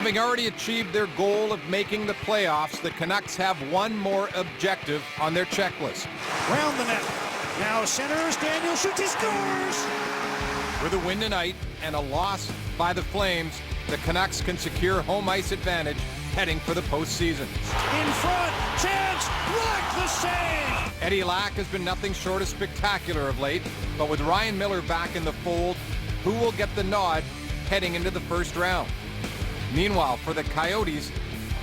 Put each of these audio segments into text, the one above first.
Having already achieved their goal of making the playoffs, the Canucks have one more objective on their checklist. Round the net. Now centers, Daniel shoots, he scores! With a win tonight and a loss by the Flames, the Canucks can secure home ice advantage heading for the postseason. In front, chance, block the save! Eddie Lack has been nothing short of spectacular of late, but with Ryan Miller back in the fold, who will get the nod heading into the first round? Meanwhile, for the Coyotes,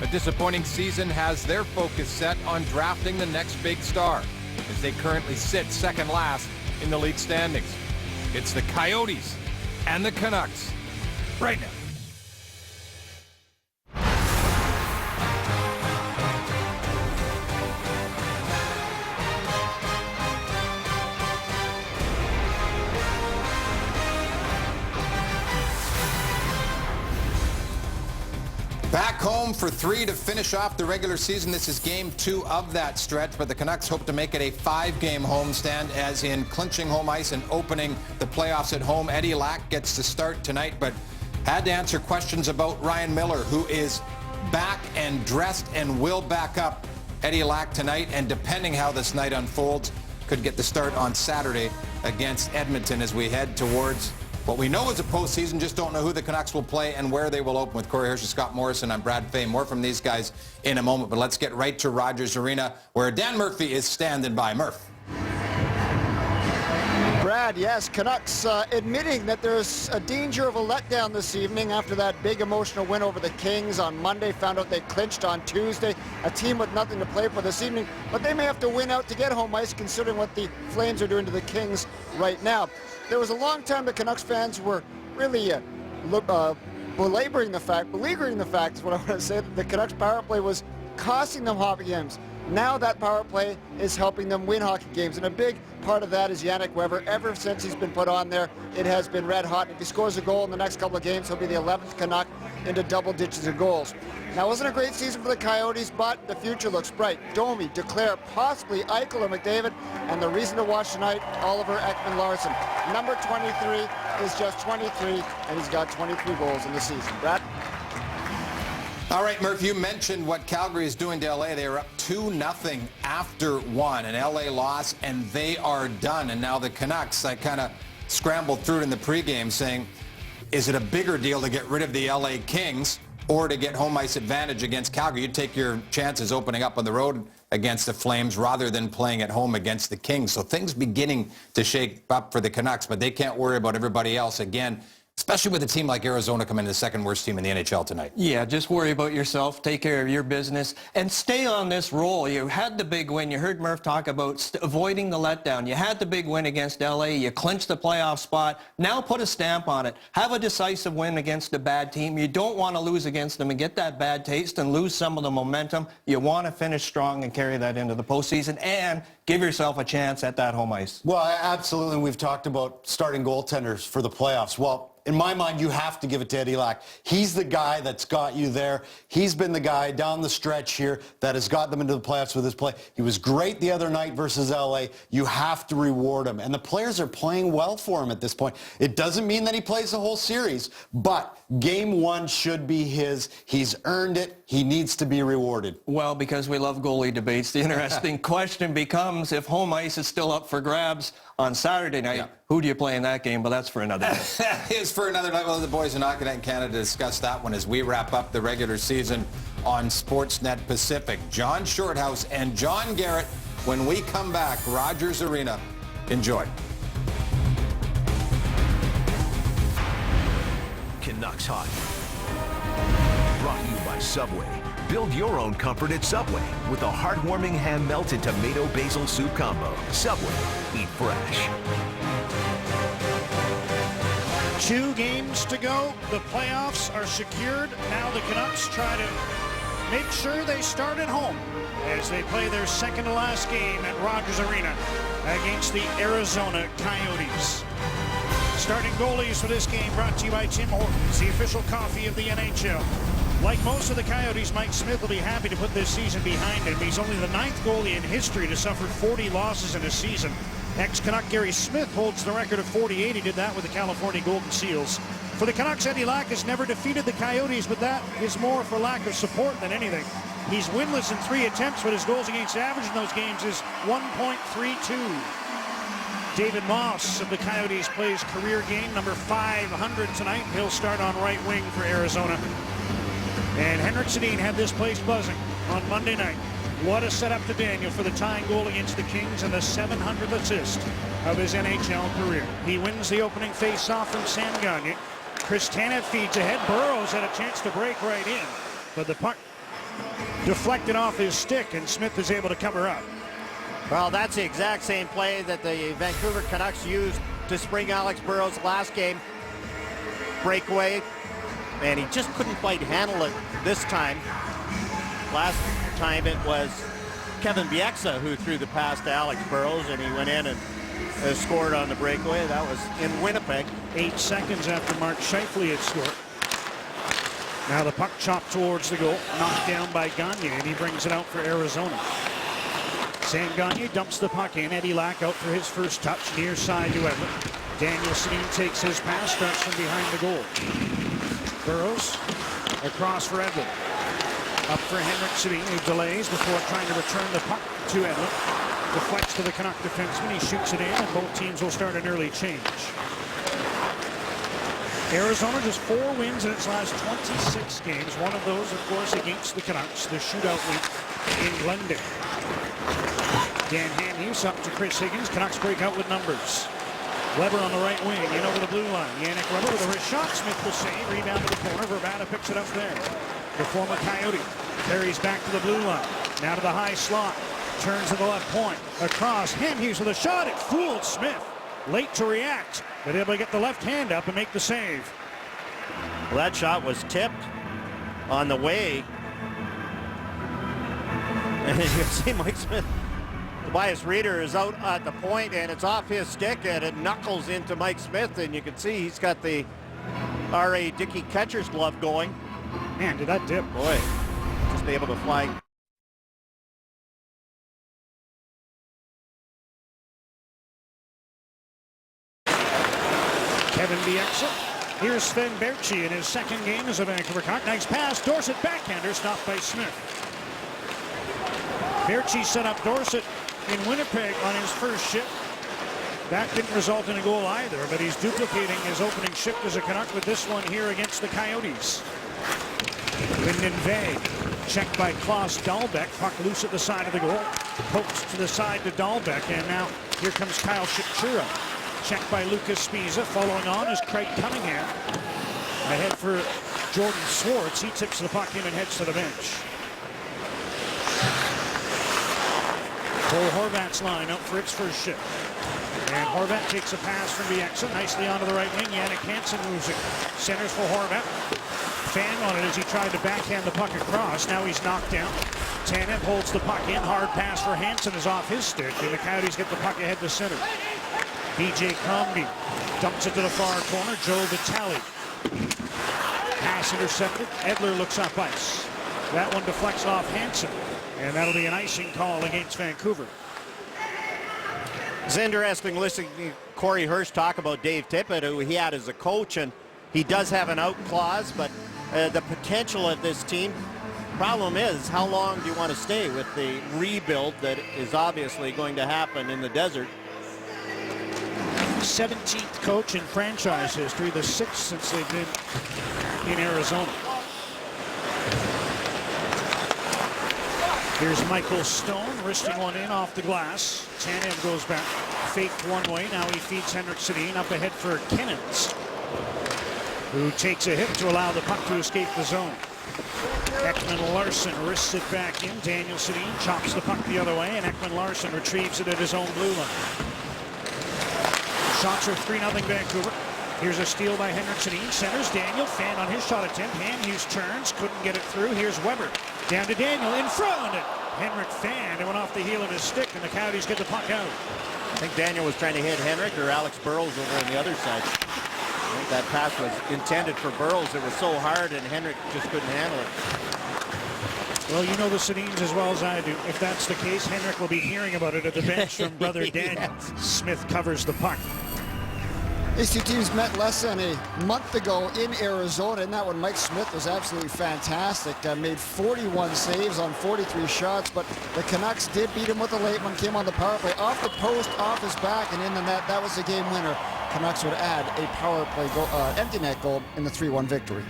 a disappointing season has their focus set on drafting the next big star, as they currently sit second last in the league standings. It's the Coyotes and the Canucks right now. Back home for 3 to finish off the regular season. This is game 2 of that stretch, but the Canucks hope to make it a 5-game homestand, as in clinching home ice and opening the playoffs at home. Eddie Lack gets to start tonight, but had to answer questions about Ryan Miller, who is back and dressed and will back up Eddie Lack tonight, and depending how this night unfolds, could get the start on Saturday against Edmonton as we head towards what we know is a postseason. Just don't know who the Canucks will play and where they will open. With Corey Hirsch and Scott Morrison, I'm Brad Fay. More from these guys in a moment, but let's get right to Rogers Arena, where Dan Murphy is standing by. Murph. Brad, yes, Canucks admitting that there's a danger of a letdown this evening after that big emotional win over the Kings on Monday. Found out they clinched on Tuesday. A team with nothing to play for this evening, but they may have to win out to get home ice, considering what the Flames are doing to the Kings right now. There was a long time the Canucks fans were really beleaguering the fact is what I want to say, that the Canucks power play was costing them hockey games. Now that power play is helping them win hockey games, and a big part of that is Yannick Weber. Ever since he's been put on there, it has been red hot. If he scores a goal in the next couple of games, he'll be the 11th Canuck into double digits of goals. Now, it wasn't a great season for the Coyotes, but the future looks bright. Domi, Declare, possibly Eichel or McDavid, and the reason to watch tonight, Oliver Ekman-Larsson. Number 23 is just 23, and he's got 23 goals in the season. Brad? All right, Murph, you mentioned what Calgary is doing to LA. They were up 2-0 after 1, and LA lost, and they are done. And now the Canucks, I kind of scrambled through it in the pregame saying, is it a bigger deal to get rid of the LA Kings or to get home ice advantage against Calgary? You'd take your chances opening up on the road against the Flames rather than playing at home against the Kings. So things beginning to shake up for the Canucks, but they can't worry about everybody else again, especially with a team like Arizona coming in the second worst team in the NHL tonight. Yeah, just worry about yourself, take care of your business, and stay on this roll. You had the big win. You heard Murph talk about avoiding the letdown. You had the big win against LA. You clinched the playoff spot. Now put a stamp on it. Have a decisive win against a bad team. You don't want to lose against them and get that bad taste and lose some of the momentum. You want to finish strong and carry that into the postseason and give yourself a chance at that home ice. Well, absolutely. We've talked about starting goaltenders for the playoffs. Well, in my mind, you have to give it to Eddie Lack. He's the guy that's got you there. He's been the guy down the stretch here that has got them into the playoffs with his play. He was great the other night versus LA. You have to reward him. And the players are playing well for him at this point. It doesn't mean that he plays the whole series, but game 1 should be his. He's earned it. He needs to be rewarded. Well, because we love goalie debates, the interesting question becomes, if home ice is still up for grabs on Saturday night, who do you play in that game? But that's for another night. That is for another night. Well, the boys are not going to in Canada discuss that one as we wrap up the regular season on Sportsnet Pacific. John Shorthouse and John Garrett when we come back. Rogers Arena. Enjoy. Canucks Hockey. Brought to you by Subway. Build your own comfort at Subway with a heartwarming hand-melted tomato basil soup combo. Subway. Eat fresh. 2 games to go. The playoffs are secured. Now the Canucks try to make sure they start at home as they play their second to last game at Rogers Arena against the Arizona Coyotes. Starting goalies for this game brought to you by Tim Hortons, the official coffee of the NHL. Like most of the Coyotes, Mike Smith will be happy to put this season behind him. He's only the 9th goalie in history to suffer 40 losses in a season. Ex-Canuck Gary Smith holds the record of 48. He did that with the California Golden Seals. For the Canucks, Eddie Lack has never defeated the Coyotes, but that is more for lack of support than anything. He's winless in 3 attempts, but his goals against average in those games is 1.32. David Moss of the Coyotes plays career game number 500 tonight. He'll start on right wing for Arizona. And Henrik Sedin had this place buzzing on Monday night. What a setup to Daniel for the tying goal against the Kings and the 700th assist of his NHL career. He wins the opening face-off from Sam Gagner. Chris Tanev feeds ahead. Burrows had a chance to break right in, but the puck deflected off his stick, and Smith is able to cover up. Well, that's the exact same play that the Vancouver Canucks used to spring Alex Burrows last game. Breakaway, and he just couldn't quite handle it this time. Last time it was Kevin Bieksa who threw the pass to Alex Burrows, and he went in and scored on the breakaway. That was in Winnipeg. 8 seconds after Mark Scheifele had scored. Now the puck chopped towards the goal, knocked down by Gagner, and he brings it out for Arizona. Sam Gagner dumps the puck in. Eddie Lack out for his first touch, near side to Edler. Daniel Sedin takes his pass, starts from behind the goal. Burrows across for Edler. Up for Henrik Sedin, who delays before trying to return the puck to Edler. Deflects to the Canuck defenseman. He shoots it in, and both teams will start an early change. Arizona just 4 wins in its last 26 games. One of those, of course, against the Canucks, the shootout win in Glendale. Dan Hanhus up to Chris Higgins. Canucks break out with numbers. Weber on the right wing, in over the blue line. Yannick Weber with a wrist shot. Smith will save. Rebound to the corner. Verbata picks it up there. The former Coyote carries back to the blue line. Now to the high slot. Turns to the left point. Across. Hanhus with a shot. It fooled Smith. Late to react, but able to get the left hand up and make the save. Well, that shot was tipped on the way. And you see Mike Smith. Tobias Reeder is out at the point, and it's off his stick, and it knuckles into Mike Smith, and you can see he's got the R.A. Dickey catcher's glove going. Man, did that dip. Boy, just be able to fly. Kevin Bieksa. Here's Sven Berchi in his second game as a Vancouver Canuck. Nice pass. Dorsett backhander stopped by Smith. Berchi set up Dorsett in Winnipeg on his first shift. That didn't result in a goal either, but he's duplicating his opening shift as a Canuck with this one here against the Coyotes. Lyndon Veg, checked by Klaus Dahlbeck. Puck loose at the side of the goal. Pokes to the side to Dahlbeck, and now here comes Kyle Shipchura. Checked by Lucas Spiza. Following on is Craig Cunningham. Ahead for Jordan Swartz. He tips the puck in and heads to the bench. Cole Horvat's line out for its first shift. And Horvat takes a pass from Bieksa. Nicely onto the right wing. Jannik Hansen moves it. Centers for Horvat. Fan on it as he tried to backhand the puck across. Now he's knocked down. Tanev holds the puck in. Hard pass for Hansen is off his stick. And the Coyotes get the puck ahead to center. BJ Comby dumps it to the far corner. Joe Vitale. Pass intercepted. Edler looks up ice. That one deflects off Hansen. And that'll be an icing call against Vancouver. It's interesting listening to Corey Hirsch talk about Dave Tippett, who he had as a coach, and he does have an out clause, but the potential of this team. Problem is, how long do you want to stay with the rebuild that is obviously going to happen in the desert? 17th coach in franchise history, the 6th since they've been in Arizona. Here's Michael Stone, wristing one in off the glass. Tanev goes back, faked one way. Now he feeds Henrik Sedin up ahead for Kennens, who takes a hit to allow the puck to escape the zone. Ekman Larson wrists it back in. Daniel Sedin chops the puck the other way, and Ekman Larson retrieves it at his own blue line. Shots are 3-0 Vancouver. Here's a steal by Henrik Sedin. Centers. Daniel. Fan on his shot attempt. Hanhus turns. Couldn't get it through. Here's Weber. Down to Daniel. In front. Henrik fanned. It went off the heel of his stick, and the Coyotes get the puck out. I think Daniel was trying to hit Henrik or Alex Burrows over on the other side. I think that pass was intended for Burrows. It was so hard, and Henrik just couldn't handle it. Well, you know the Sedins as well as I do. If that's the case, Henrik will be hearing about it at the bench from brother Daniel. Yes. Smith covers the puck. These two teams met less than a month ago in Arizona. In that one, Mike Smith was absolutely fantastic. Made 41 saves on 43 shots, but the Canucks did beat him with a late one. Came on the power play, off the post, off his back, and in the net. That was the game winner. Canucks would add a power play goal, empty net goal in the 3-1 victory.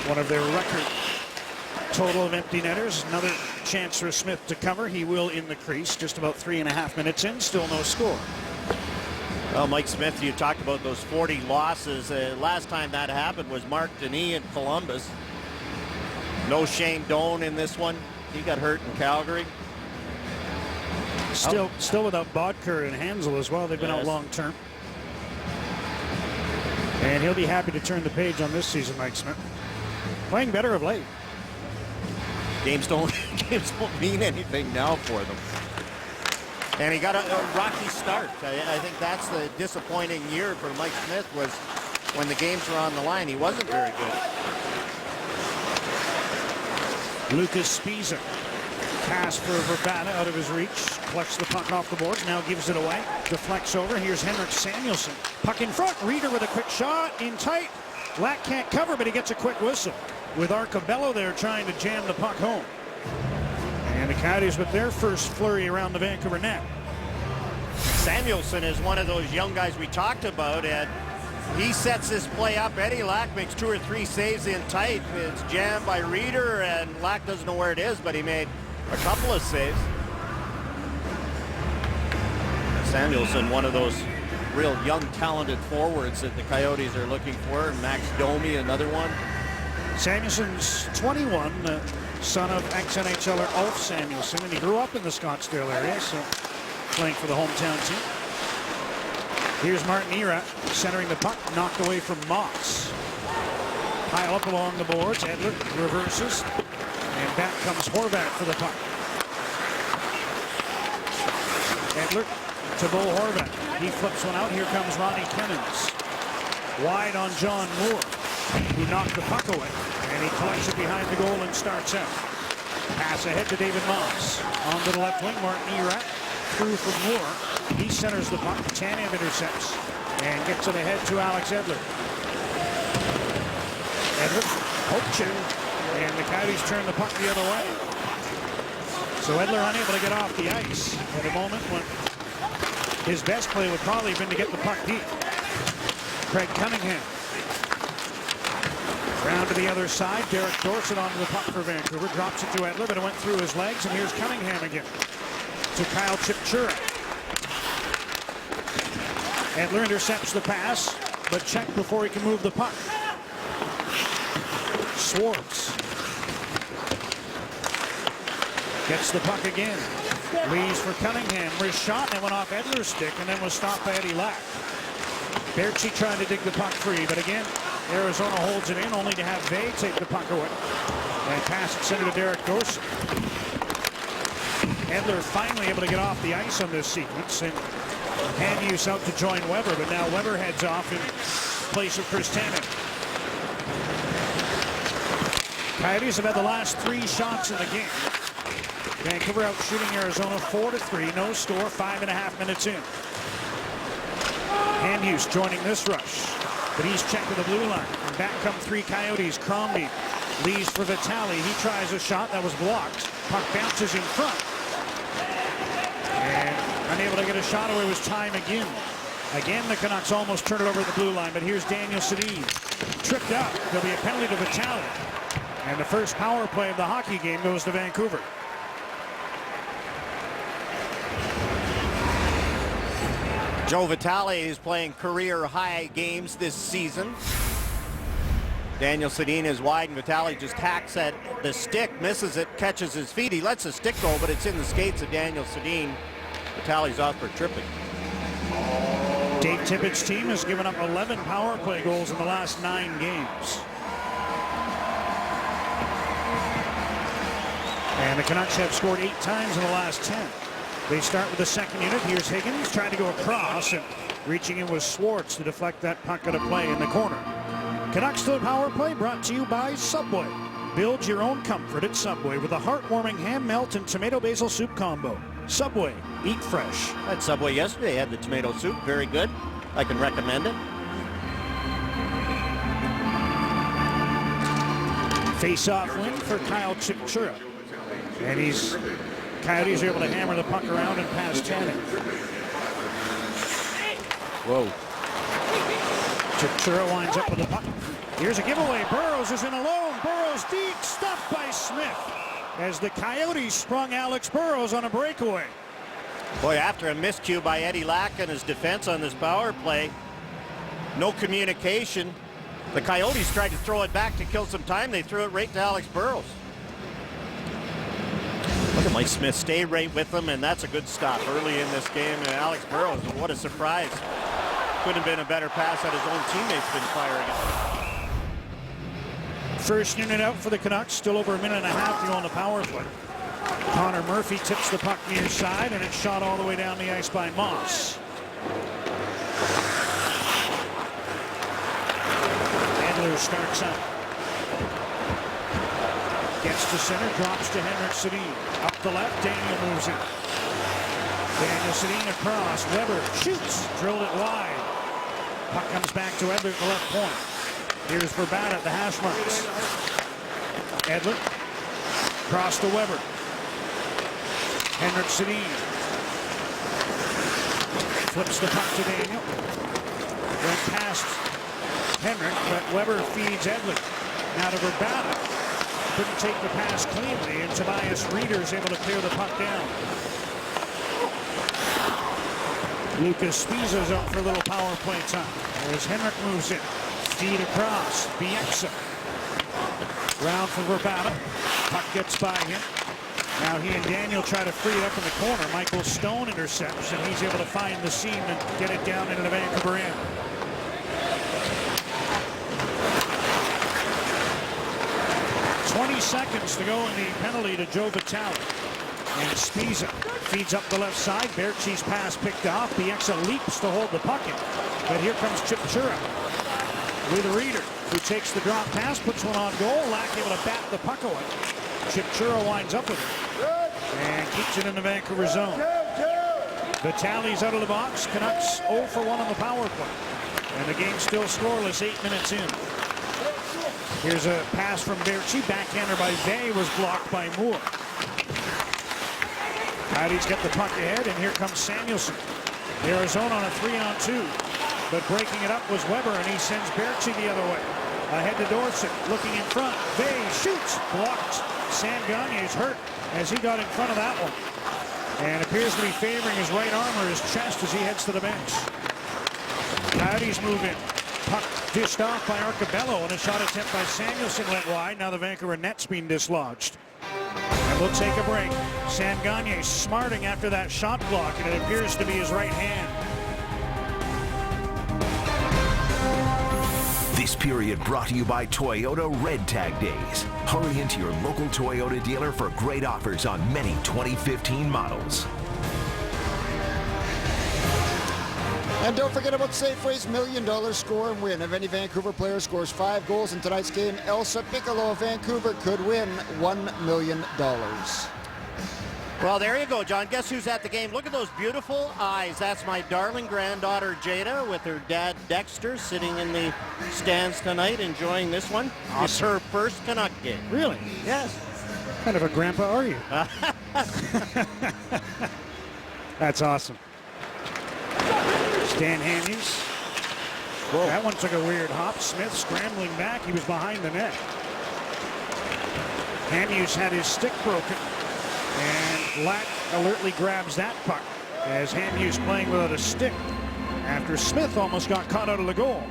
One of their record total of empty netters. Another chance for Smith to cover. He will in the crease. Just about 3.5 minutes in. Still no score. Well, Mike Smith, you talked about those 40 losses. Last time that happened was Mark Denis in Columbus. No Shane Doan in this one. He got hurt in Calgary. Still without Bodker and Hansel as well. They've been out long term. And he'll be happy to turn the page on this season, Mike Smith. Playing better of late. Games don't mean anything now for them. And he got a rocky start. I think that's the disappointing year for Mike Smith, was when the games were on the line. He wasn't very good. Lucas Spiza. Pass for Verbata out of his reach. Collects the puck off the boards. Now gives it away. Deflects over. Here's Henrik Samuelsson. Puck in front. Reeder with a quick shot. In tight. Lack can't cover, but he gets a quick whistle. With Arcobello there trying to jam the puck home. And the Coyotes with their first flurry around the Vancouver net. Samuelsson is one of those young guys we talked about, and he sets this play up. Eddie Lack makes 2 or 3 saves in tight. It's jammed by Reeder, and Lack doesn't know where it is, but he made a couple of saves. Samuelsson, one of those real young, talented forwards that the Coyotes are looking for. Max Domi, another one. Samuelsson's 21, son of ex-NHLer Ulf Samuelsson, and he grew up in the Scottsdale area, so playing for the hometown team. Here's Martin Erat centering the puck, knocked away from Moss. Pile up along the boards. Edler reverses, and back comes Horvat for the puck. Edler to Bo Horvat. He flips one out. Here comes Ronnie Kennens. Wide on John Moore, who knocked the puck away, and he collects it behind the goal and starts out. Pass ahead to David Moss. On to the left wing, Martin Erat through from Moore. He centers the puck. Tanev intercepts and gets it ahead to Alex Edler. Edler, poke check, and the Coyotes turn the puck the other way. So Edler unable to get off the ice at a moment when his best play would probably have been to get the puck deep. Craig Cunningham. Round to the other side. Derek Dorsett onto the puck for Vancouver. Drops it to Edler, but it went through his legs. And here's Cunningham again to Kyle Chipchura. Edler intercepts the pass, but checked before he can move the puck. Swartz gets the puck again. Leaves for Cunningham. Wrist shot, and it went off Edler's stick, and then was stopped by Eddie Lack. Berchi trying to dig the puck free, but again, Arizona holds it in, only to have Vey take the puck away. And pass it center to Derek Dorsett. Edler finally able to get off the ice on this sequence, and hand use out to join Weber, but now Weber heads off in place of Chris Tanev. Coyotes have had the last 3 shots in the game. Vancouver out shooting Arizona 4-3, no score, 5.5 minutes in. Hand use joining this rush, but he's checked to the blue line. And back come 3 Coyotes. Crombie leaves for Vitale. He tries a shot that was blocked. Puck bounces in front. And unable to get a shot away was Ty McGinn. Again, the Canucks almost turn it over the blue line, but here's Daniel Sedin. Tripped up. There'll be a penalty to Vitale. And the first power play of the hockey game goes to Vancouver. Joe Vitale is playing career-high games this season. Daniel Sedin is wide, and Vitale just hacks at the stick, misses it, catches his feet. He lets the stick go, but it's in the skates of Daniel Sedin. Vitale's off for tripping. Dave Tippett's team has given up 11 power play goals in the last 9 games. And the Canucks have scored 8 times in the last 10. They start with the second unit. Here's Higgins trying to go across, and reaching in was Swartz to deflect that puck out of play in the corner. Canucks to the power play brought to you by Subway. Build your own comfort at Subway with a heartwarming ham melt and tomato basil soup combo. Subway, eat fresh. I had Subway yesterday. Had the tomato soup. Very good. I can recommend it. Face-off win for Kyle Chipchura. And Coyotes are able to hammer the puck around and pass Tannen. Whoa. Chipchura winds up with the puck. Here's a giveaway. Burrows is in alone. Burrows deep, stopped by Smith. As the Coyotes sprung Alex Burrows on a breakaway. Boy, after a miscue by Eddie Lack and his defense on this power play, no communication. The Coyotes tried to throw it back to kill some time. They threw it right to Alex Burrows. Look at Mike Smith stay right with them, and that's a good stop early in this game. And Alex Burrows, what a surprise. Couldn't have been a better pass that his own teammates been firing it. First unit out for the Canucks. Still over a minute and a half to go on the power play. Connor Murphy tips the puck near side, and it's shot all the way down the ice by Moss. Edler starts up. Gets to center, drops to Henrik Sedin. Up the left, Daniel moves in. Daniel Sedin across. Weber shoots, drilled it wide. Puck comes back to Edler at the left point. Here's Verbata at the hash marks. Edler. Cross to Weber. Henrik Sedin. Flips the puck to Daniel. Went past Henrik, but Weber feeds Edler. Now to Verbata. Couldn't take the pass cleanly, and Tobias Reeder is able to clear the puck down. Lucas Spiza's up for a little power play time. As Henrik moves in. Feed across. Bieksa. Round for Verbata. Puck gets by him. Now he and Daniel try to free it up in the corner. Michael Stone intercepts, and he's able to find the seam and get it down into the Vancouver end. Seconds to go in the penalty to Joe Vitale. And Spiza feeds up the left side. Berchi's pass picked off. Bieksa leaps to hold the puck in. But here comes Chipchura with Reeder, who takes the drop pass, puts one on goal. Lack able to bat the puck away. Chipchura winds up with it and keeps it in the Vancouver zone. Vitale's out of the box. Canucks 0 for 1 on the power play. And the game's still scoreless 8 minutes in. Here's a pass from Berchi. Backhander by Vey was blocked by Moore. Coyotes get the puck ahead, and here comes Samuelson. Arizona on a 3-on-2. But breaking it up was Weber, and he sends Berchi the other way. Ahead to Dorsett, looking in front. Vey shoots, blocked. Sam Gagner is hurt as he got in front of that one. And appears to be favoring his right arm or his chest as he heads to the bench. Coyotes move in. Puck dished off by Arcabello, and a shot attempt by Samuelson went wide. Now the Vancouver net's being dislodged. And we'll take a break. Sam Gagner smarting after that shot block, and it appears to be his right hand. This period brought to you by Toyota Red Tag Days. Hurry into your local Toyota dealer for great offers on many 2015 models. And don't forget about Safeway's $1 million score and win. If any Vancouver player scores 5 goals in tonight's game, Elsa Piccolo of Vancouver could win $1 million. Well, there you go, John. Guess who's at the game? Look at those beautiful eyes. That's my darling granddaughter, Jada, with her dad, Dexter, sitting in the stands tonight enjoying this one. Awesome. It's her first Canuck game. Really? Yes. What kind of a grandpa are you? That's awesome. Stan Hamhuis. That one took a weird hop. Smith scrambling back. He was behind the net. Hamhuis had his stick broken. And Lack alertly grabs that puck as Hamhuis playing without a stick after Smith almost got caught out of the goal.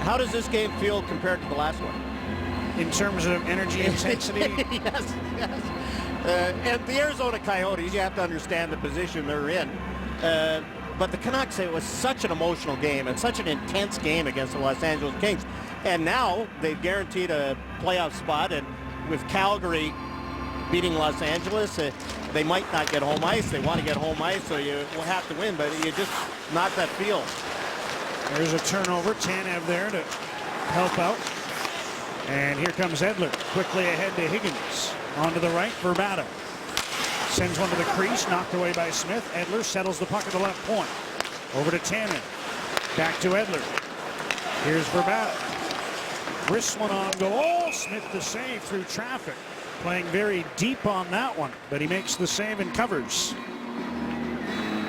How does this game feel compared to the last one? In terms of energy intensity? Yes. And the Arizona Coyotes, you have to understand the position they're in. But the Canucks, it was such an emotional game and such an intense game against the Los Angeles Kings. And now they've guaranteed a playoff spot, and with Calgary beating Los Angeles, they might not get home ice. They want to get home ice, so you will have to win, but you just not that feel. There's a turnover. Tanev there to help out. And here comes Edler, quickly ahead to Higgins. Onto the right, Verbata. Sends one to the crease, knocked away by Smith. Edler settles the puck at the left point. Over to Tannen. Back to Edler. Here's Verbatim. Wrist one on goal. Smith the save through traffic. Playing very deep on that one, but he makes the save and covers.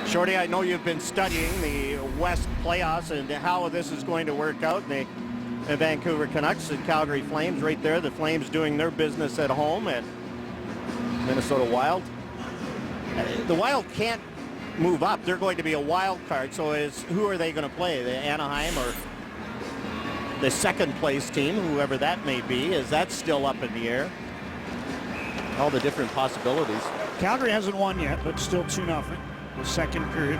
Shorty, I know you've been studying the West playoffs and how this is going to work out. The Vancouver Canucks and Calgary Flames right there. The Flames doing their business at home at Minnesota Wild. The Wild can't move up. They're going to be a wild card. So who are they going to play? The Anaheim or the second place team, whoever that may be? Is that still up in the air? All the different possibilities. Calgary hasn't won yet, but still 2-0. The second period.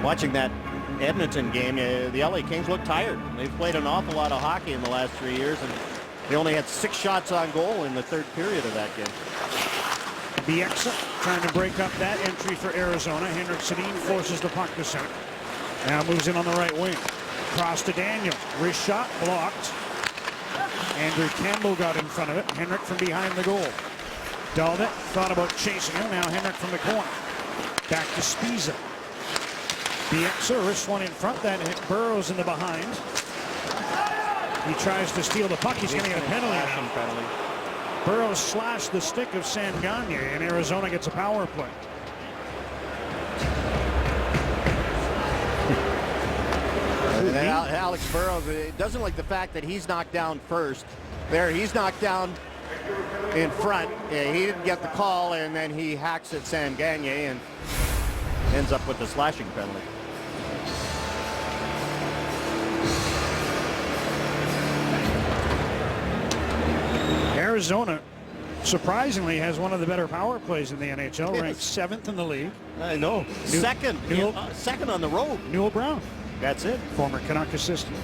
Watching that Edmonton game, the LA Kings look tired. They've played an awful lot of hockey in the last 3 years, and they only had 6 shots on goal in the third period of that game. Bieksa trying to break up that entry for Arizona. Henrik Sedin forces the puck to center. Now moves in on the right wing. Cross to Daniel. Wrist shot blocked. Andrew Campbell got in front of it. Henrik from behind the goal. Dahlvik thought about chasing him. Now Henrik from the corner. Back to Spiza. Bieksa, wrist one in front. That hit Burrows in the behind. He tries to steal the puck. He's going to get a penalty now. Burrows slashed the stick of Sam Gagner, and Arizona gets a power play. And Alex Burrows, it doesn't like the fact that he's knocked down first. There, he's knocked down in front. Yeah, he didn't get the call, and then he hacks at Sam Gagner and ends up with the slashing penalty. Arizona, surprisingly, has one of the better power plays in the NHL, ranked 7th in the league. I know. Second on the road. Newell Brown. That's it. Former Canuck assistant.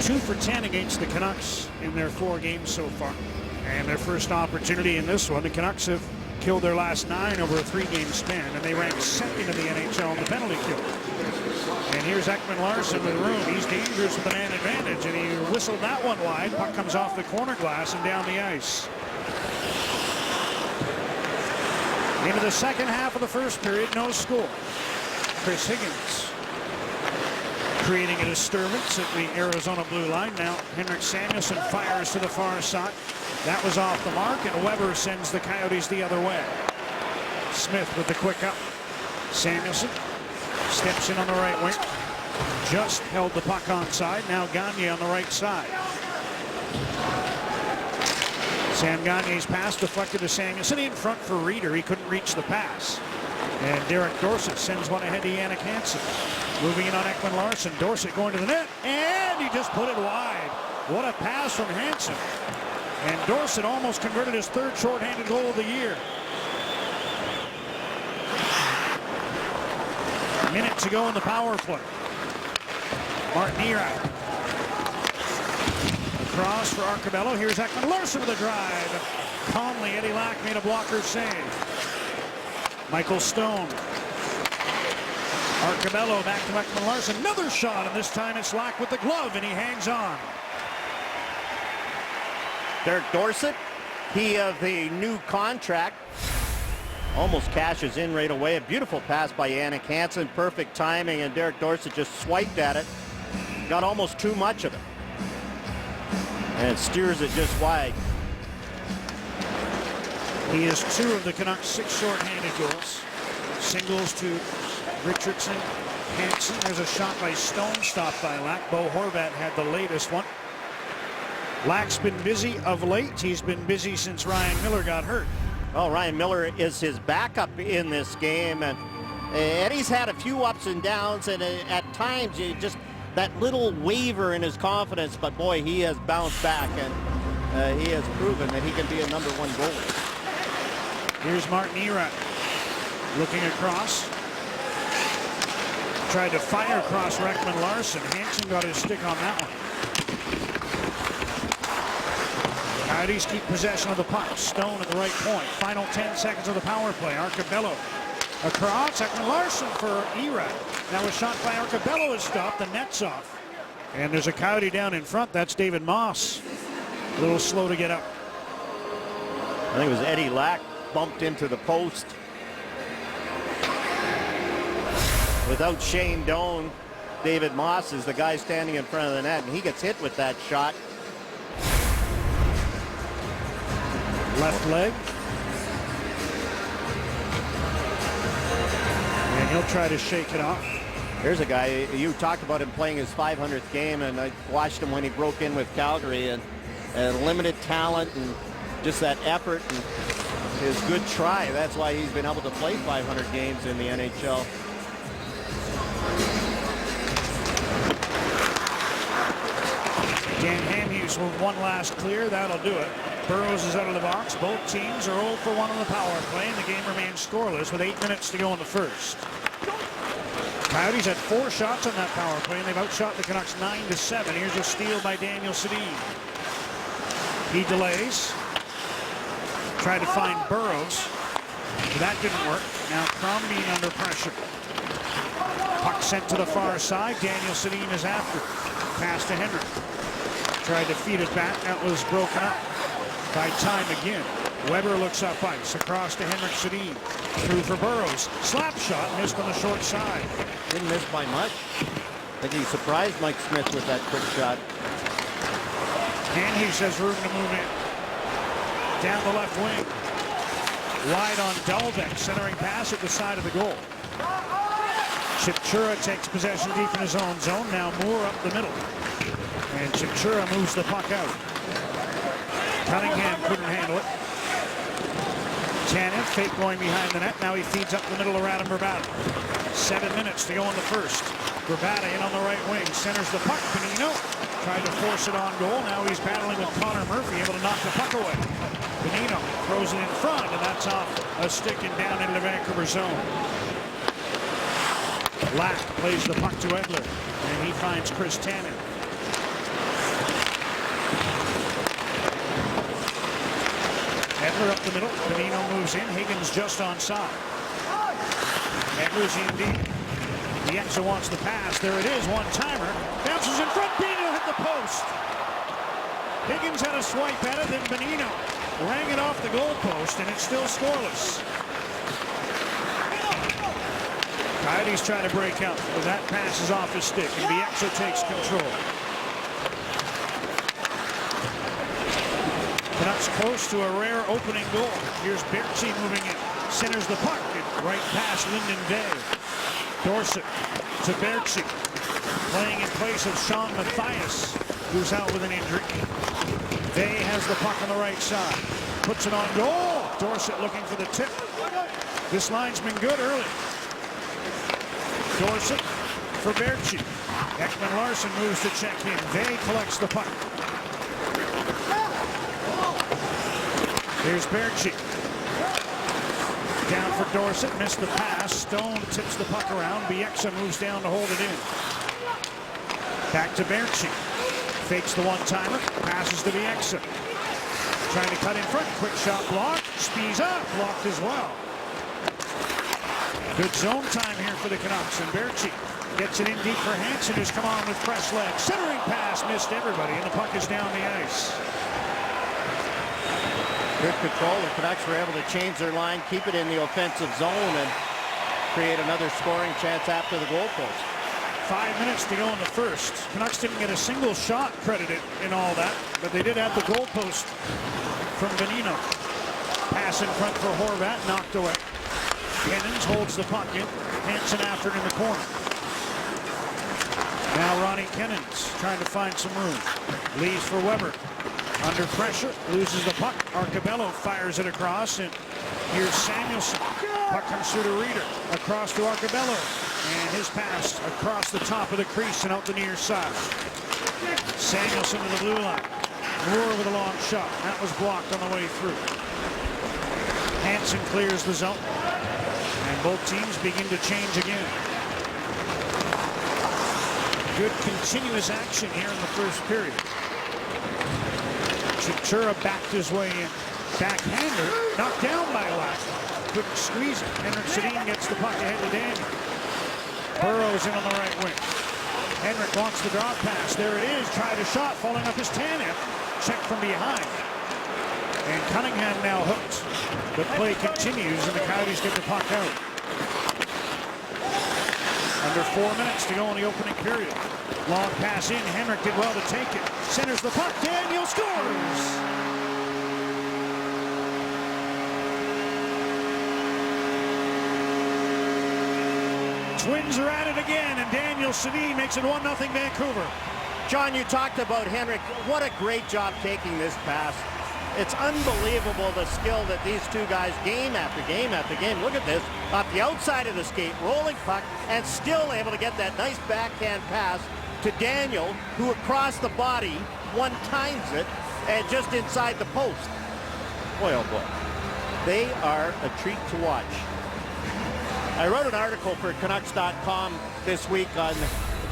2 for 10 against the Canucks in their 4 games so far. And their first opportunity in this one, the Canucks have killed their last 9 over a 3-game span, and they rank 2nd in the NHL in the penalty kill. And here's Ekman Larsson with room. He's dangerous with the man advantage, and he whistled that one wide. Puck comes off the corner glass and down the ice. Into the second half of the first period, no score. Chris Higgins creating a disturbance at the Arizona blue line. Now Henrik Samuelsson fires to the far side. That was off the mark, and Weber sends the Coyotes the other way. Smith with the quick up. Samuelsson steps in on the right wing. Just held the puck onside. Now Gagner on the right side. Sam Gagner's pass deflected to Samuelsson in front for Reeder. He couldn't reach the pass. And Derek Dorsett sends one ahead to Jannik Hansen. Moving in on Ekman Larsson. Dorsett going to the net, and he just put it wide. What a pass from Hansen. And Dorsett almost converted his 3rd shorthanded goal of the year. A minute to go in the power play. Martin Erat. Across for Arcobello. Here's Ekman Larsson with a drive. Calmly, Eddie Lack made a blocker save. Michael Stone. Arcobello back to Ekman Larsson. Another shot, and this time it's Lack with the glove, and he hangs on. Derek Dorsett, he of the new contract, almost cashes in right away. A beautiful pass by Jannik Hansen. Perfect timing, and Derek Dorsett just swiped at it. Got almost too much of it. And steers it just wide. He has 2 of the Canucks' 6 shorthanded goals. Singles to Richardson, Hansen. There's a shot by Stone, stopped by Lack. Bo Horvat had the latest one. Lack's been busy of late. He's been busy since Ryan Miller got hurt. Well, Ryan Miller is his backup in this game, and Eddie's had a few ups and downs, and at times you just that little waver in his confidence, but boy, he has bounced back, and he has proven that he can be a #1 goalie. Here's Martin Erat looking across. Tried to fire across Ekman Larsson. Hansen got his stick on that one. Coyotes keep possession of the puck. Stone at the right point. Final 10 seconds of the power play. Arcobello across. Ekman Larsson for Erat. Now a shot by Arcobello is stopped. The net's off. And there's a Coyote down in front. That's David Moss. A little slow to get up. I think it was Eddie Lack bumped into the post. Without Shane Doan, David Moss is the guy standing in front of the net, and he gets hit with that shot. Left leg. And he'll try to shake it off. Here's a guy, you talked about him playing his 500th game, and I watched him when he broke in with Calgary, and limited talent and just that effort and his good try. That's why he's been able to play 500 games in the NHL. Dan Hamhuis with one last clear. That'll do it. Burroughs is out of the box. Both teams are 0 for 1 on the power play, and the game remains scoreless with 8 minutes to go in the first. Coyotes had 4 shots on that power play, and they've outshot the Canucks 9-7. Here's a steal by Daniel Sedin. He delays. Tried to find Burroughs. But that didn't work. Now Crombeen under pressure. Puck sent to the far side. Daniel Sedin is after. Pass to Henrik. Tried to feed it back. That was broken up by time again. Weber looks up ice. Across to Henrik Sedin. Through for Burroughs. Slap shot. Missed on the short side. Didn't miss by much. I think he surprised Mike Smith with that quick shot. And he says room to move in. Down the left wing. Wide on Dahlbeck. Centering pass at the side of the goal. Chipchura takes possession deep in his own zone. Now Moore up the middle. And Chipchura moves the puck out. Cunningham couldn't handle it. Tanev fake going behind the net. Now he feeds up the middle to Radim Bravada. 7 minutes to go in the first. Bravada in on the right wing. Centers the puck. Bonino tried to force it on goal. Now he's battling with Connor Murphy, able to knock the puck away. Bonino throws it in front, and that's off a stick and down into the Vancouver zone. Lack plays the puck to Edler, and he finds Chris Tanev. Edler up the middle. Bonino moves in. Higgins just onside. Edler's in deep. Bieksa wants the pass. There it is. One-timer. Bounces in front. Bonino hit the post. Higgins had a swipe at it. Then Bonino rang it off the goalpost, and it's still scoreless. Coyotes try to break out, but that pass is off his stick, and Bieksa takes control. Canucks close to a rare opening goal. Here's Bertzi moving in. Centers the puck. Right past Lyndon Day. Dorsett to Bertzi. Playing in place of Sean Mathias, who's out with an injury. Day has the puck on the right side. Puts it on goal. Dorsett looking for the tip. This line's been good early. Dorsett for Bertzi. Ekman Larson moves to check in. Day collects the puck. Here's Bertzi. Down for Dorsett. Missed the pass. Stone tips the puck around. Bieksa moves down to hold it in. Back to Bertzi. Fakes the one-timer. Passes to Bieksa. Trying to cut in front. Quick shot blocked. Speeds up. Blocked as well. Good zone time here for the Canucks. And Bertzi gets it in deep for Hansen, who's come on with fresh legs. Centering pass. Missed everybody. And the puck is down the ice. Good control. The Canucks were able to change their line, keep it in the offensive zone, and create another scoring chance after the goal post. 5 minutes to go in the first. Canucks didn't get a single shot credited in all that, but they did have the goal post from Bonino. Pass in front for Horvat, knocked away. Jennings holds the puck in. Hansen after it in the corner. Now Ronnie Kennins trying to find some room. Leaves for Weber. Under pressure, loses the puck. Arcabello fires it across, and here's Samuelson. Puck comes through to Reeder. Across to Arcabello. And his pass across the top of the crease and out the near side. Samuelson to the blue line. Moore with a long shot. That was blocked on the way through. Hansen clears the zone. And both teams begin to change again. Good continuous action here in the first period. Chipchura backed his way in. Backhander knocked down by Lack. Couldn't squeeze it. Henrik Sedin gets the puck ahead to Daniel. Burroughs in on the right wing. Henrik wants the drop pass. There it is. Tried a shot. Falling up his Tanev. Check from behind. And Cunningham now hooked. The play continues, and the Coyotes get the puck out. Under 4 minutes to go in the opening period. Long pass in. Henrik did well to take it. Centers the puck. Daniel scores! Twins are at it again, and Daniel Sedin makes it 1-0 Vancouver. John, you talked about Henrik. What a great job taking this pass. It's unbelievable the skill that these two guys, game after game after game. Look at this, off the outside of the skate, rolling puck, and still able to get that nice backhand pass to Daniel, who across the body one-times it, and just inside the post. Boy, oh boy. They are a treat to watch. I wrote an article for Canucks.com this week on